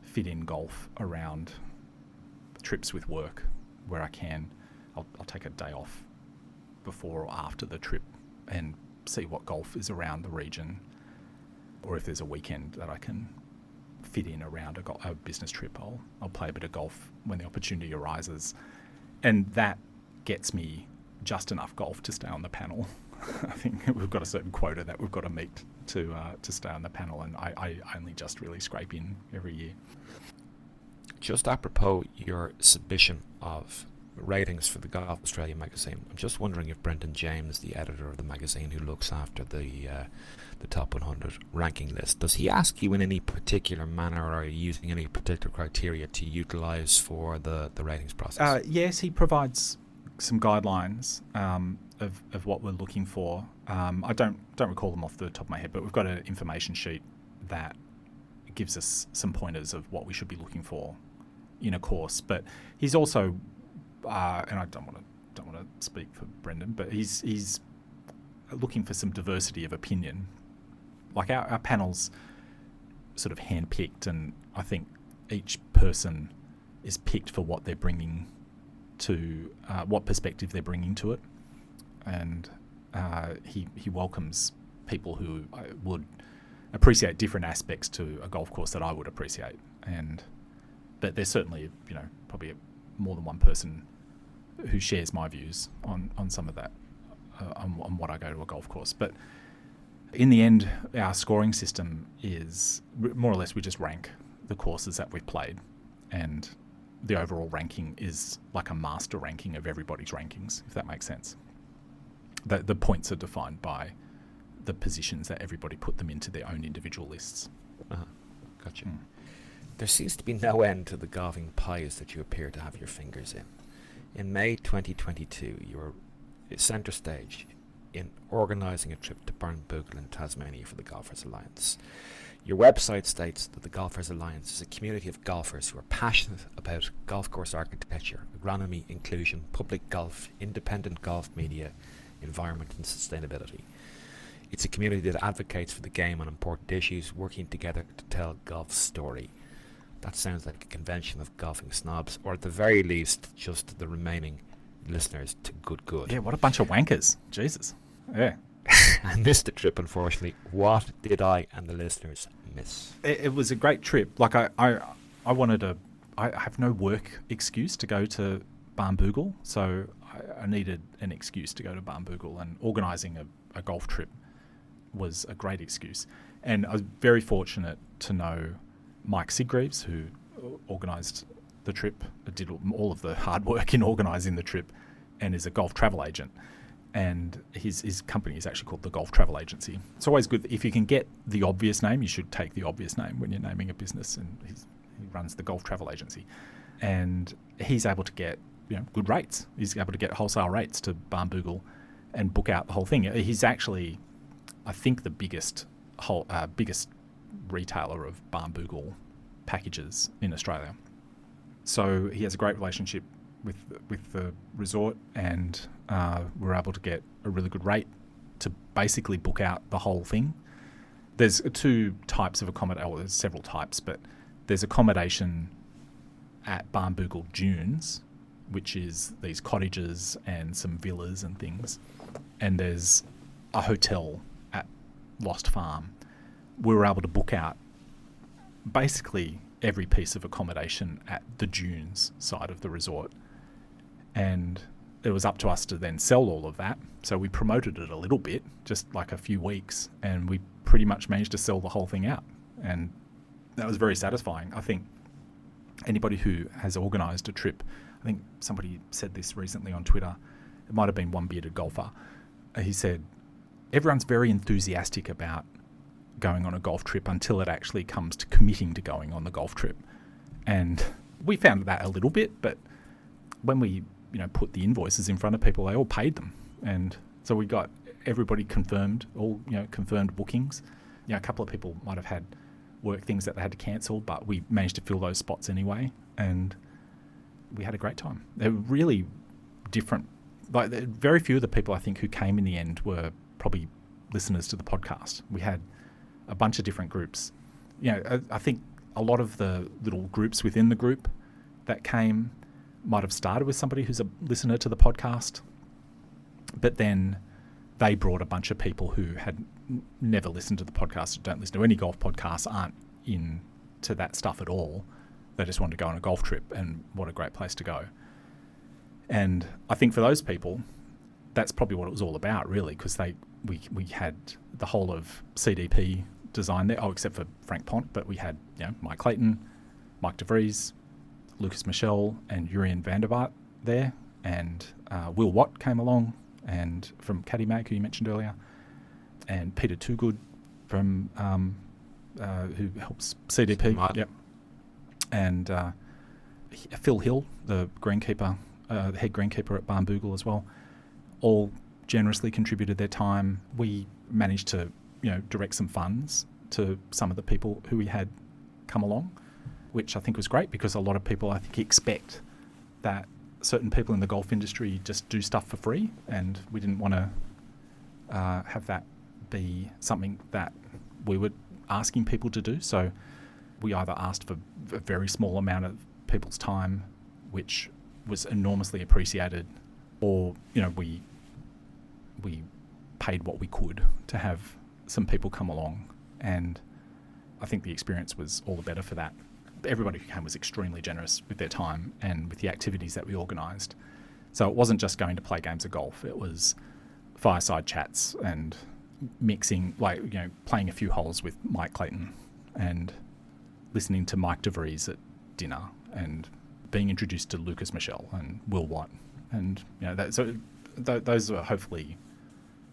Speaker 2: fit in golf around trips with work where I can. I'll take a day off before or after the trip and see what golf is around the region, or if there's a weekend that I can fit in around a business trip, I'll play a bit of golf when the opportunity arises, and that gets me just enough golf to stay on the panel. I think we've got a certain quota that we've got to meet to stay on the panel, and I only just really scrape in every year.
Speaker 1: Just apropos your submission of ratings for the Golf Australia magazine, I'm just wondering if Brendan James, the editor of the magazine who looks after the top 100 ranking list, does he ask you in any particular manner, or are you using any particular criteria to utilise for the ratings process?
Speaker 2: Yes, he provides some guidelines of what we're looking for. I don't recall them off the top of my head, but we've got an information sheet that gives us some pointers of what we should be looking for in a course. But he's also, and I don't want to speak for Brendan, but he's looking for some diversity of opinion. Like our panel's sort of handpicked, and I think each person is picked for what they're bringing to, what perspective they're bringing to it. And he welcomes people who would appreciate different aspects to a golf course that I would appreciate. But there's certainly, probably more than one person who shares my views on some of that, on what I go to a golf course. But in the end, our scoring system is more or less we just rank the courses that we've played, and the overall ranking is like a master ranking of everybody's rankings, if that makes sense. The points are defined by the positions that everybody put them into their own individual lists.
Speaker 1: Gotcha. There seems to be no end to the golfing pies that you appear to have your fingers in. In May 2022, you were centre stage in organising a trip to Barnbougle in Tasmania for the Golfers Alliance. Your website states that the Golfers Alliance is a community of golfers who are passionate about golf course architecture, agronomy, inclusion, public golf, independent golf media, environment and sustainability. It's a community that advocates for the game on important issues, working together to tell golf's story. That sounds like a convention of golfing snobs, or at the very least, just the remaining listeners to good.
Speaker 2: Yeah, what a bunch of wankers. Jesus. Yeah.
Speaker 1: I missed the trip, unfortunately. What did I and the listeners miss?
Speaker 2: It was a great trip. Like I have no work excuse to go to Barnbougle, so I needed an excuse to go to Barnbougle, and organising a golf trip was a great excuse. And I was very fortunate to know Mike Sigreaves, who organised the trip, did all of the hard work in organising the trip, and is a golf travel agent. And his company is actually called the Golf Travel Agency. It's always good, if you can get the obvious name, you should take the obvious name when you're naming a business, and he runs the Golf Travel Agency. And he's able to get good rates. He's able to get wholesale rates to Barnbougle and book out the whole thing. He's actually, I think, the biggest retailer of Barnbougle packages in Australia. So he has a great relationship with the resort, and we're able to get a really good rate to basically book out the whole thing. There's two types of accommodation, there's several types, but there's accommodation at Barnbougle Dunes, which is these cottages and some villas and things. And there's a hotel at Lost Farm. We were able to book out basically every piece of accommodation at the Dunes side of the resort. And it was up to us to then sell all of that. So we promoted it a little bit, just like a few weeks, and we pretty much managed to sell the whole thing out. And that was very satisfying. I think anybody who has organised a trip, I think somebody said this recently on Twitter, it might have been One Bearded Golfer. He said, everyone's very enthusiastic about going on a golf trip until it actually comes to committing to going on the golf trip. And we found that a little bit, but when we put the invoices in front of people, they all paid them. And so we got everybody confirmed, all confirmed bookings. A couple of people might have had work things that they had to cancel, but we managed to fill those spots anyway, and we had a great time. They're really different. Like, very few of the people I think who came in the end were probably listeners to the podcast. We had a bunch of different groups. I think a lot of the little groups within the group that came might have started with somebody who's a listener to the podcast, but then they brought a bunch of people who had never listened to the podcast, don't listen to any golf podcasts, aren't into that stuff at all. They just wanted to go on a golf trip, and what a great place to go. And I think for those people, that's probably what it was all about, really, because we had the whole of CDP design there, except for Frank Pont, but we had Mike Clayton, Mike DeVries, Lucas Michel, and Urian Vandervaart there, and Will Watt came along, and from Caddy Mag, who you mentioned earlier, and Peter Toogood from who helps CDP, and Phil Hill, the greenkeeper, the head greenkeeper at Barnbougle as well, all generously contributed their time. We managed to direct some funds to some of the people who we had come along, which I think was great, because a lot of people, I think, expect that certain people in the golf industry just do stuff for free, and we didn't want to have that be something that we would asking people to do. So we either asked for a very small amount of people's time, which was enormously appreciated, or we paid what we could to have some people come along, and I think the experience was all the better for that. Everybody who came was extremely generous with their time and with the activities that we organised. So it wasn't just going to play games of golf, it was fireside chats and mixing, playing a few holes with Mike Clayton and listening to Mike DeVries at dinner and being introduced to Lucas Michel and Will Watt. And those are hopefully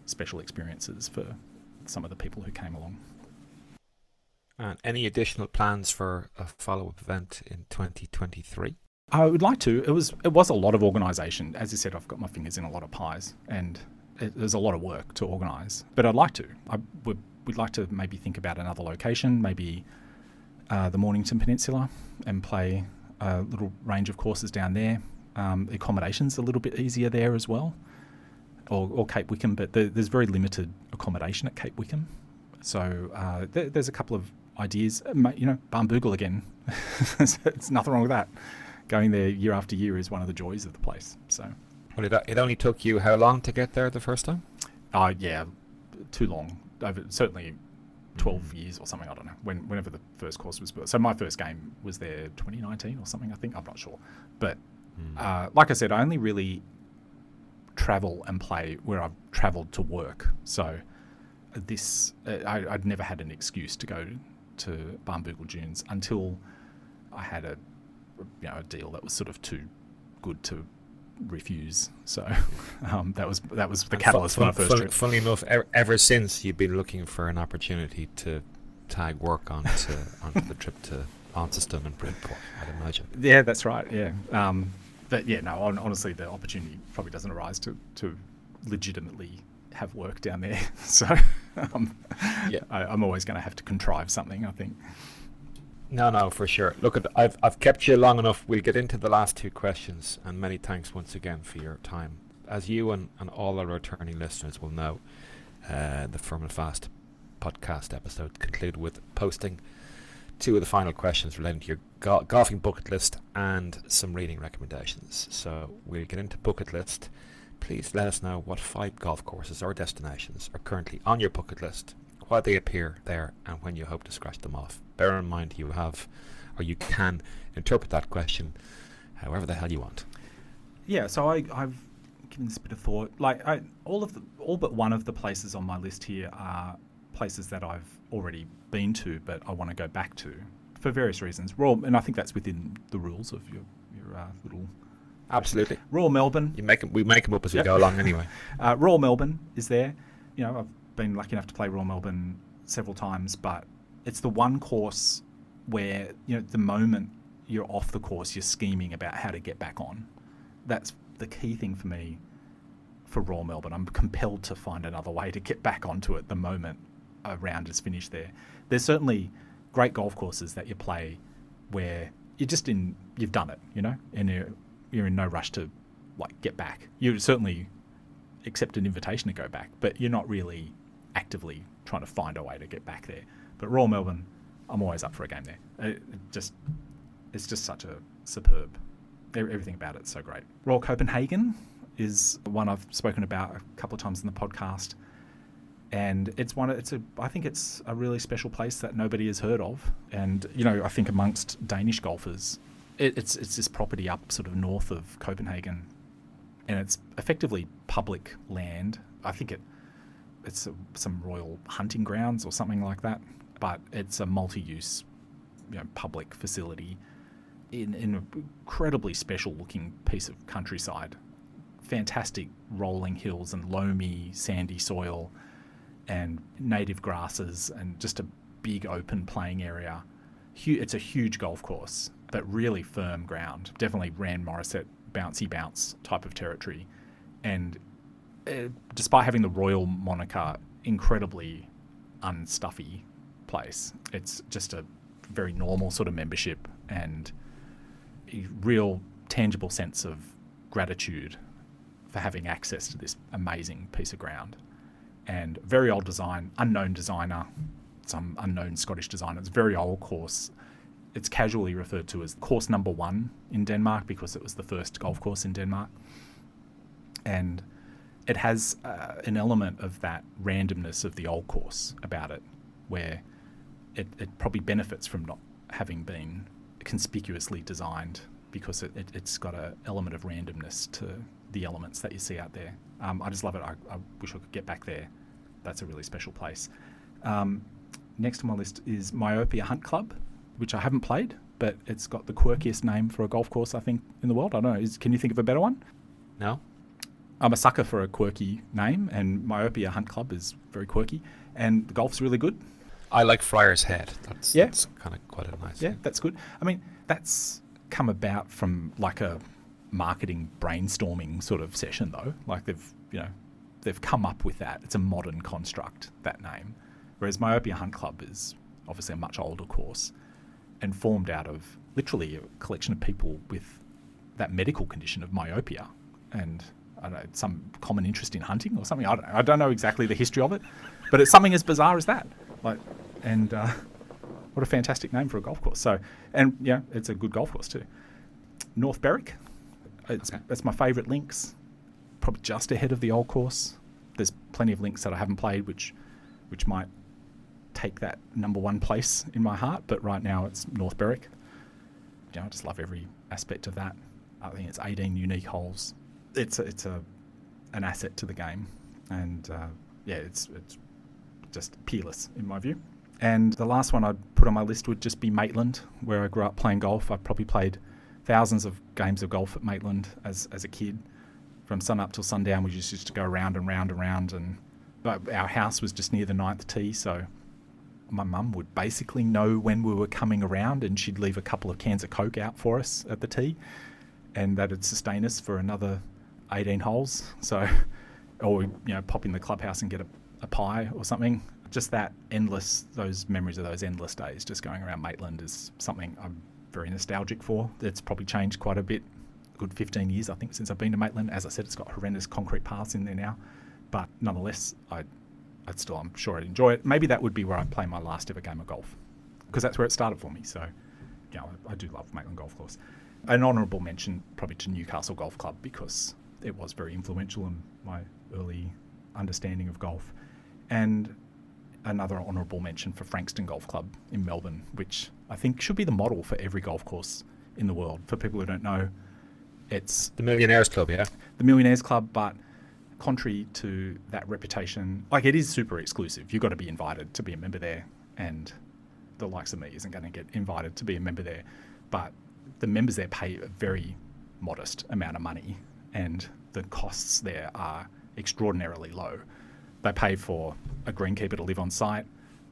Speaker 2: special experiences for some of the people who came along.
Speaker 1: And any additional plans for a follow-up event in 2023?
Speaker 2: I would like to. It was a lot of organisation. As you said, I've got my fingers in a lot of pies, and there's a lot of work to organise. But I'd like to. We'd like to maybe think about another location, maybe the Mornington Peninsula, and play a little range of courses down there. The accommodation's a little bit easier there as well, or Cape Wickham, but there's very limited accommodation at Cape Wickham. So there's a couple of ideas. Barnbougle again. It's nothing wrong with that. Going there year after year is one of the joys of the place. So,
Speaker 1: well, it only took you how long to get there the first time?
Speaker 2: Yeah, too long. Certainly 12 years or something. I don't know. Whenever the first course was built. So my first game was there 2019 or something. I think, I'm not sure. But like I said, I only really travel and play where I've travelled to work. So I'd never had an excuse to go to Barnbougle Dunes until I had a deal that was sort of too good to refuse. So that was the catalyst for my first trip.
Speaker 1: Funnily enough, ever since you've been looking for an opportunity to tag work onto the trip to Launceston and Bridport, I'd imagine.
Speaker 2: Yeah, that's right. Yeah, but yeah, no. Honestly, the opportunity probably doesn't arise to legitimately have work down there. So I'm always going to have to contrive something, I think.
Speaker 1: No, for sure. Look, I've kept you long enough. We'll get into the last two questions, and many thanks once again for your time. As you and all our returning listeners will know, the Firm and Fast podcast episode conclude with posting two of the final questions relating to your golfing bucket list and some reading recommendations. So we'll get into bucket list. Please let us know what 5 golf courses or destinations are currently on your bucket list, why they appear there, and when you hope to scratch them off. Bear in mind you can interpret that question however the hell you want.
Speaker 2: Yeah, so I've given this a bit of thought. All but one of the places on my list here are places that I've already been to, but I want to go back to for various reasons. And I think that's within the rules of your little.
Speaker 1: Absolutely.
Speaker 2: Royal Melbourne.
Speaker 1: We make them up as we go along anyway.
Speaker 2: Royal Melbourne is there. I've been lucky enough to play Royal Melbourne several times, but it's the one course where, the moment you're off the course, you're scheming about how to get back on. That's the key thing for me for Royal Melbourne. I'm compelled to find another way to get back onto it the moment a round is finished there. There's certainly great golf courses that you play where you've done it, and you're in no rush to get back. You certainly accept an invitation to go back, but you're not really actively trying to find a way to get back there. But Royal Melbourne, I'm always up for a game there. It's just such a superb. Everything about it's so great. Royal Copenhagen is one I've spoken about a couple of times in the podcast, and I think it's a really special place that nobody has heard of. And I think amongst Danish golfers, it's this property up sort of north of Copenhagen, and it's effectively public land. I think it's some royal hunting grounds or something like that, but it's a multi-use, public facility in an incredibly special looking piece of countryside. Fantastic rolling hills and loamy, sandy soil and native grasses and just a big open playing area. It's a huge golf course, but really firm ground. Definitely Rand Morissette bouncy bounce type of territory. And despite having the royal moniker, incredibly unstuffy place. It's just a very normal sort of membership and a real tangible sense of gratitude for having access to this amazing piece of ground. And very old design, unknown designer, some unknown Scottish designer. It's a very old course. It's casually referred to as course number 1 in Denmark because it was the first golf course in Denmark. And it has an element of that randomness of the old course about it, where it probably benefits from not having been conspicuously designed because it's got an element of randomness to the elements that you see out there. I just love it. I wish I could get back there. That's a really special place. Next on my list is Myopia Hunt Club, which I haven't played, but it's got the quirkiest name for a golf course, I think, in the world. I don't know. Can you think of a better one?
Speaker 1: No?
Speaker 2: I'm a sucker for a quirky name, and Myopia Hunt Club is very quirky, and the golf's really good.
Speaker 1: I like Friar's Head. That's kind of quite a nice
Speaker 2: Yeah,
Speaker 1: thing.
Speaker 2: that's good. I mean, that's come about from like a marketing brainstorming sort of session, though. Like they've come up with that. It's a modern construct, that name. Whereas Myopia Hunt Club is obviously a much older course and formed out of literally a collection of people with that medical condition of myopia and I don't know, some common interest in hunting or something. I don't know exactly the history of it, but it's something as bizarre as that. What a fantastic name for a golf course. So, and yeah, it's a good golf course too. North Berwick, that's my favourite links, probably just ahead of the old course. There's plenty of links that I haven't played, which might take that number 1 place in my heart, but right now it's North Berwick. I just love every aspect of that. I think it's 18 unique holes. It's an asset to the game, and it's just peerless in my view. And the last one I'd put on my list would just be Maitland, where I grew up playing golf. I probably played thousands of games of golf at Maitland as a kid. From sun up till sundown, we just used to go round and round and round. But our house was just near the 9th tee, so my mum would basically know when we were coming around, and she'd leave a couple of cans of Coke out for us at the tee, and that'd sustain us for another 18 holes. So, or we pop in the clubhouse and get a pie or something. Just those memories of those endless days just going around Maitland is something I'm very nostalgic for. It's probably changed quite a bit, a good 15 years I think since I've been to Maitland. As I said, it's got horrendous concrete paths in there now, but nonetheless I'm sure I'd enjoy it. Maybe that would be where I'd play my last ever game of golf, because that's where it started for me. So I do love Maitland Golf Course. An honourable mention probably to Newcastle Golf Club, because it was very influential in my early understanding of golf. And another honourable mention for Frankston Golf Club in Melbourne, which I think should be the model for every golf course in the world. For people who don't know, it's
Speaker 1: The Millionaires Club, yeah?
Speaker 2: The Millionaires Club, but contrary to that reputation, it is super exclusive. You've got to be invited to be a member there, and the likes of me isn't going to get invited to be a member there. But the members there pay a very modest amount of money, and the costs there are extraordinarily low. They pay for a greenkeeper to live on site.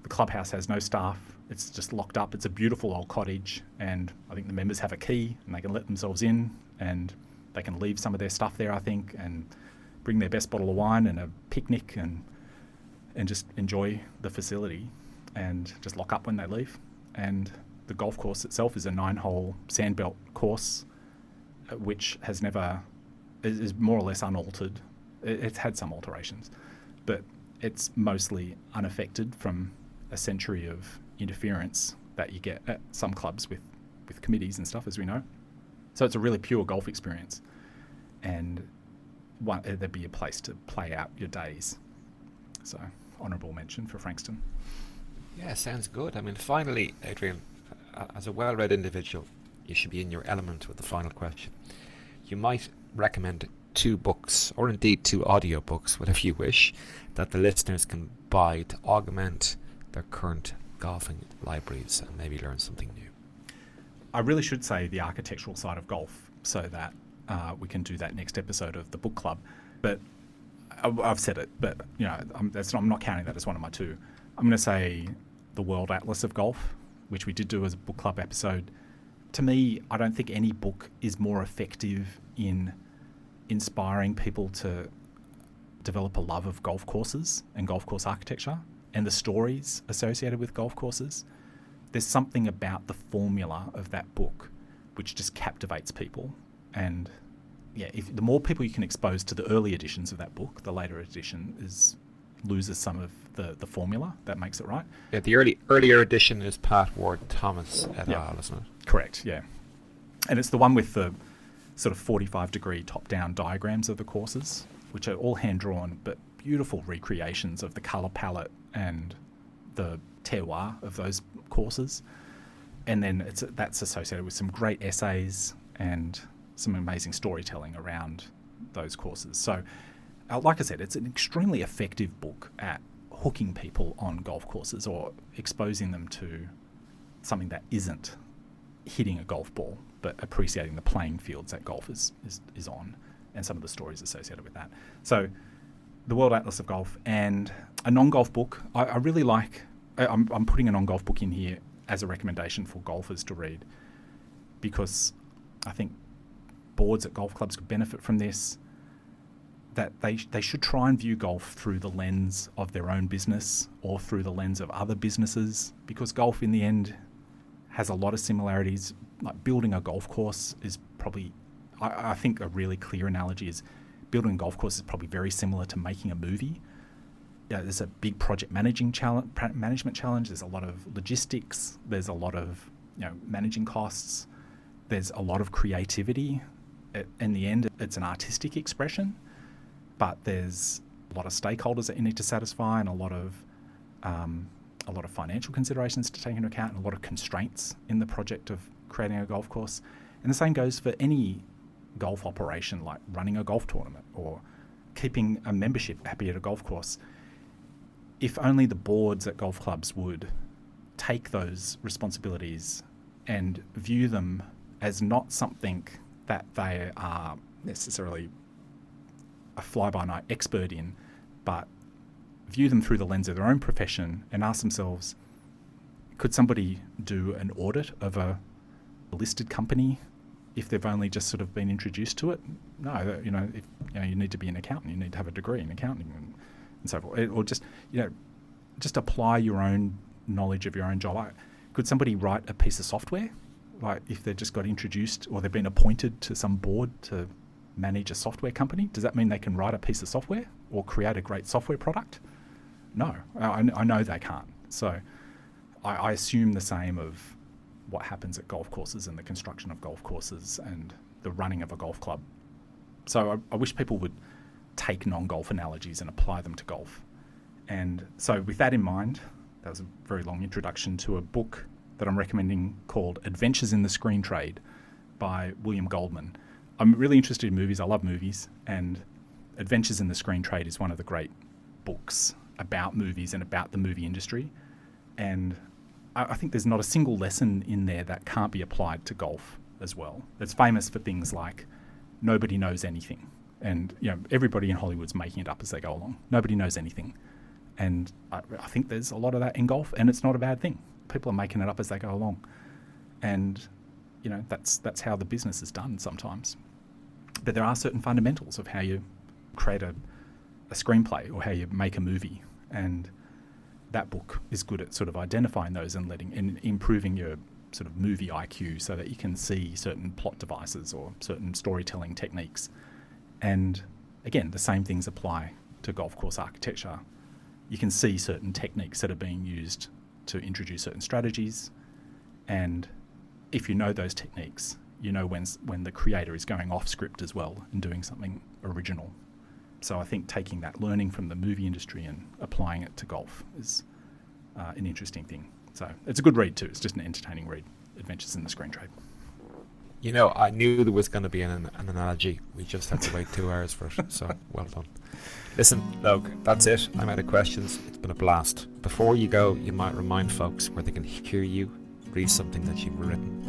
Speaker 2: The clubhouse has no staff. It's just locked up. It's a beautiful old cottage, and I think the members have a key and they can let themselves in, and they can leave some of their stuff there, I think, and bring their best bottle of wine and a picnic and just enjoy the facility and just lock up when they leave. And the golf course itself is a 9-hole sandbelt course, which is more or less unaltered. It's had some alterations, but it's mostly unaffected from a century of interference that you get at some clubs with committees and stuff, as we know. So it's a really pure golf experience, and there'd be a place to play out your days. So, honourable mention for Frankston.
Speaker 1: Yeah, sounds good. I mean, finally, Adrian, as a well-read individual, you should be in your element with the final question. You might recommend 2 books, or indeed 2 audiobooks, whatever you wish, that the listeners can buy to augment their current golfing libraries and maybe learn something new.
Speaker 2: I really should say the architectural side of golf, so that we can do that next episode of the book club. But I've said it, but I'm not counting that as one of my 2. I'm going to say the World Atlas of Golf, which we did do as a book club episode. To me, I don't think any book is more effective in inspiring people to develop a love of golf courses and golf course architecture and the stories associated with golf courses. There's something about the formula of that book which just captivates people. And the more people you can expose to the early editions of that book, the later edition is loses some of the formula that makes it right.
Speaker 1: Yeah, the earlier edition is Pat Ward Thomas et al., isn't it?
Speaker 2: Correct, yeah. And it's the one with the sort of 45-degree top-down diagrams of the courses, which are all hand-drawn, but beautiful recreations of the colour palette and the terroir of those courses. And then that's associated with some great essays and some amazing storytelling around those courses. So, like I said, it's an extremely effective book at hooking people on golf courses or exposing them to something that isn't hitting a golf ball, but appreciating the playing fields that golf is on and some of the stories associated with that. So the World Atlas of Golf and a non-golf book. I really like, I'm putting a non-golf book in here as a recommendation for golfers to read, because I think boards at golf clubs could benefit from this, that they should try and view golf through the lens of their own business or through the lens of other businesses, because golf in the end has a lot of similarities. Like building a golf course is probably, I think a really clear analogy is building a golf course is probably very similar to making a movie. Yeah, there's a big project management challenge. There's a lot of logistics. There's a lot of managing costs. There's a lot of creativity. In the end, it's an artistic expression, but there's a lot of stakeholders that you need to satisfy, and a lot of financial considerations to take into account, and a lot of constraints in the project of creating a golf course. And the same goes for any golf operation, like running a golf tournament or keeping a membership happy at a golf course. If only the boards at golf clubs would take those responsibilities and view them as not something that they are necessarily a fly-by-night expert in, but view them through the lens of their own profession and ask themselves, could somebody do an audit of a listed company if they've only just sort of been introduced to it? No, you need to be an accountant, you need to have a degree in accounting and so forth. Or just apply your own knowledge of your own job. Could somebody write a piece of software? Like if they've just got introduced or they've been appointed to some board to manage a software company, does that mean they can write a piece of software or create a great software product? No, I know they can't. So I assume the same of what happens at golf courses and the construction of golf courses and the running of a golf club. So I wish people would take non-golf analogies and apply them to golf. And so with that in mind, that was a very long introduction to a book that I'm recommending called Adventures in the Screen Trade by William Goldman. I'm really interested in movies. I love movies, and Adventures in the Screen Trade is one of the great books about movies and about the movie industry. And I think there's not a single lesson in there that can't be applied to golf as well. It's famous for things like nobody knows anything. And everybody in Hollywood's making it up as they go along. Nobody knows anything. And I think there's a lot of that in golf, and it's not a bad thing. People are making it up as they go along. And that's how the business is done sometimes. But there are certain fundamentals of how you create a screenplay or how you make a movie. And that book is good at sort of identifying those and improving your sort of movie IQ so that you can see certain plot devices or certain storytelling techniques. And again, the same things apply to golf course architecture. You can see certain techniques that are being used to introduce certain strategies. And if you know those techniques, you know when the creator is going off script as well and doing something original. So I think taking that learning from the movie industry and applying it to golf is an interesting thing. So it's a good read too. It's just an entertaining read, Adventures in the Screen Trade.
Speaker 1: I knew there was going to be an analogy. We just had to wait 2 hours for it, so well done. Listen, Logue, that's it. I'm out of questions. It's been a blast. Before you go, you might remind folks where they can hear you, read something that you've written,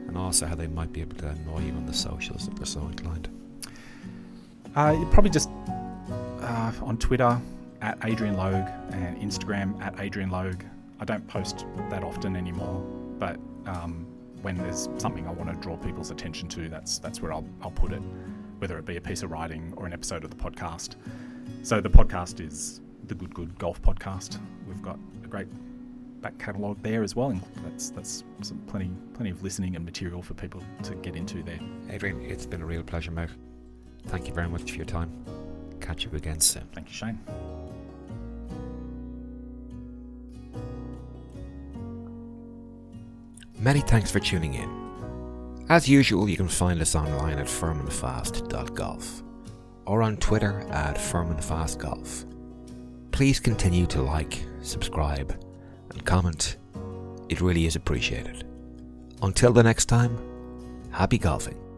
Speaker 1: and also how they might be able to annoy you on the socials if they're so inclined.
Speaker 2: Probably just on Twitter, at Adrian Logue, and Instagram, at Adrian Logue. I don't post that often anymore, but when there's something I want to draw people's attention to, that's where I'll put it, whether it be a piece of writing or an episode of the podcast. So the podcast is the Good Golf Podcast. We've got a great back catalogue there as well, and that's some plenty of listening and material for people to get into there.
Speaker 1: Adrian, it's been a real pleasure, mate. Thank you very much for your time. Catch you again soon.
Speaker 2: Thank you, Shane.
Speaker 1: Many thanks for tuning in. As usual, you can find us online at firmandfast.golf or on Twitter at firmandfastgolf. Please continue to like, subscribe and comment. It really is appreciated. Until the next time, happy golfing.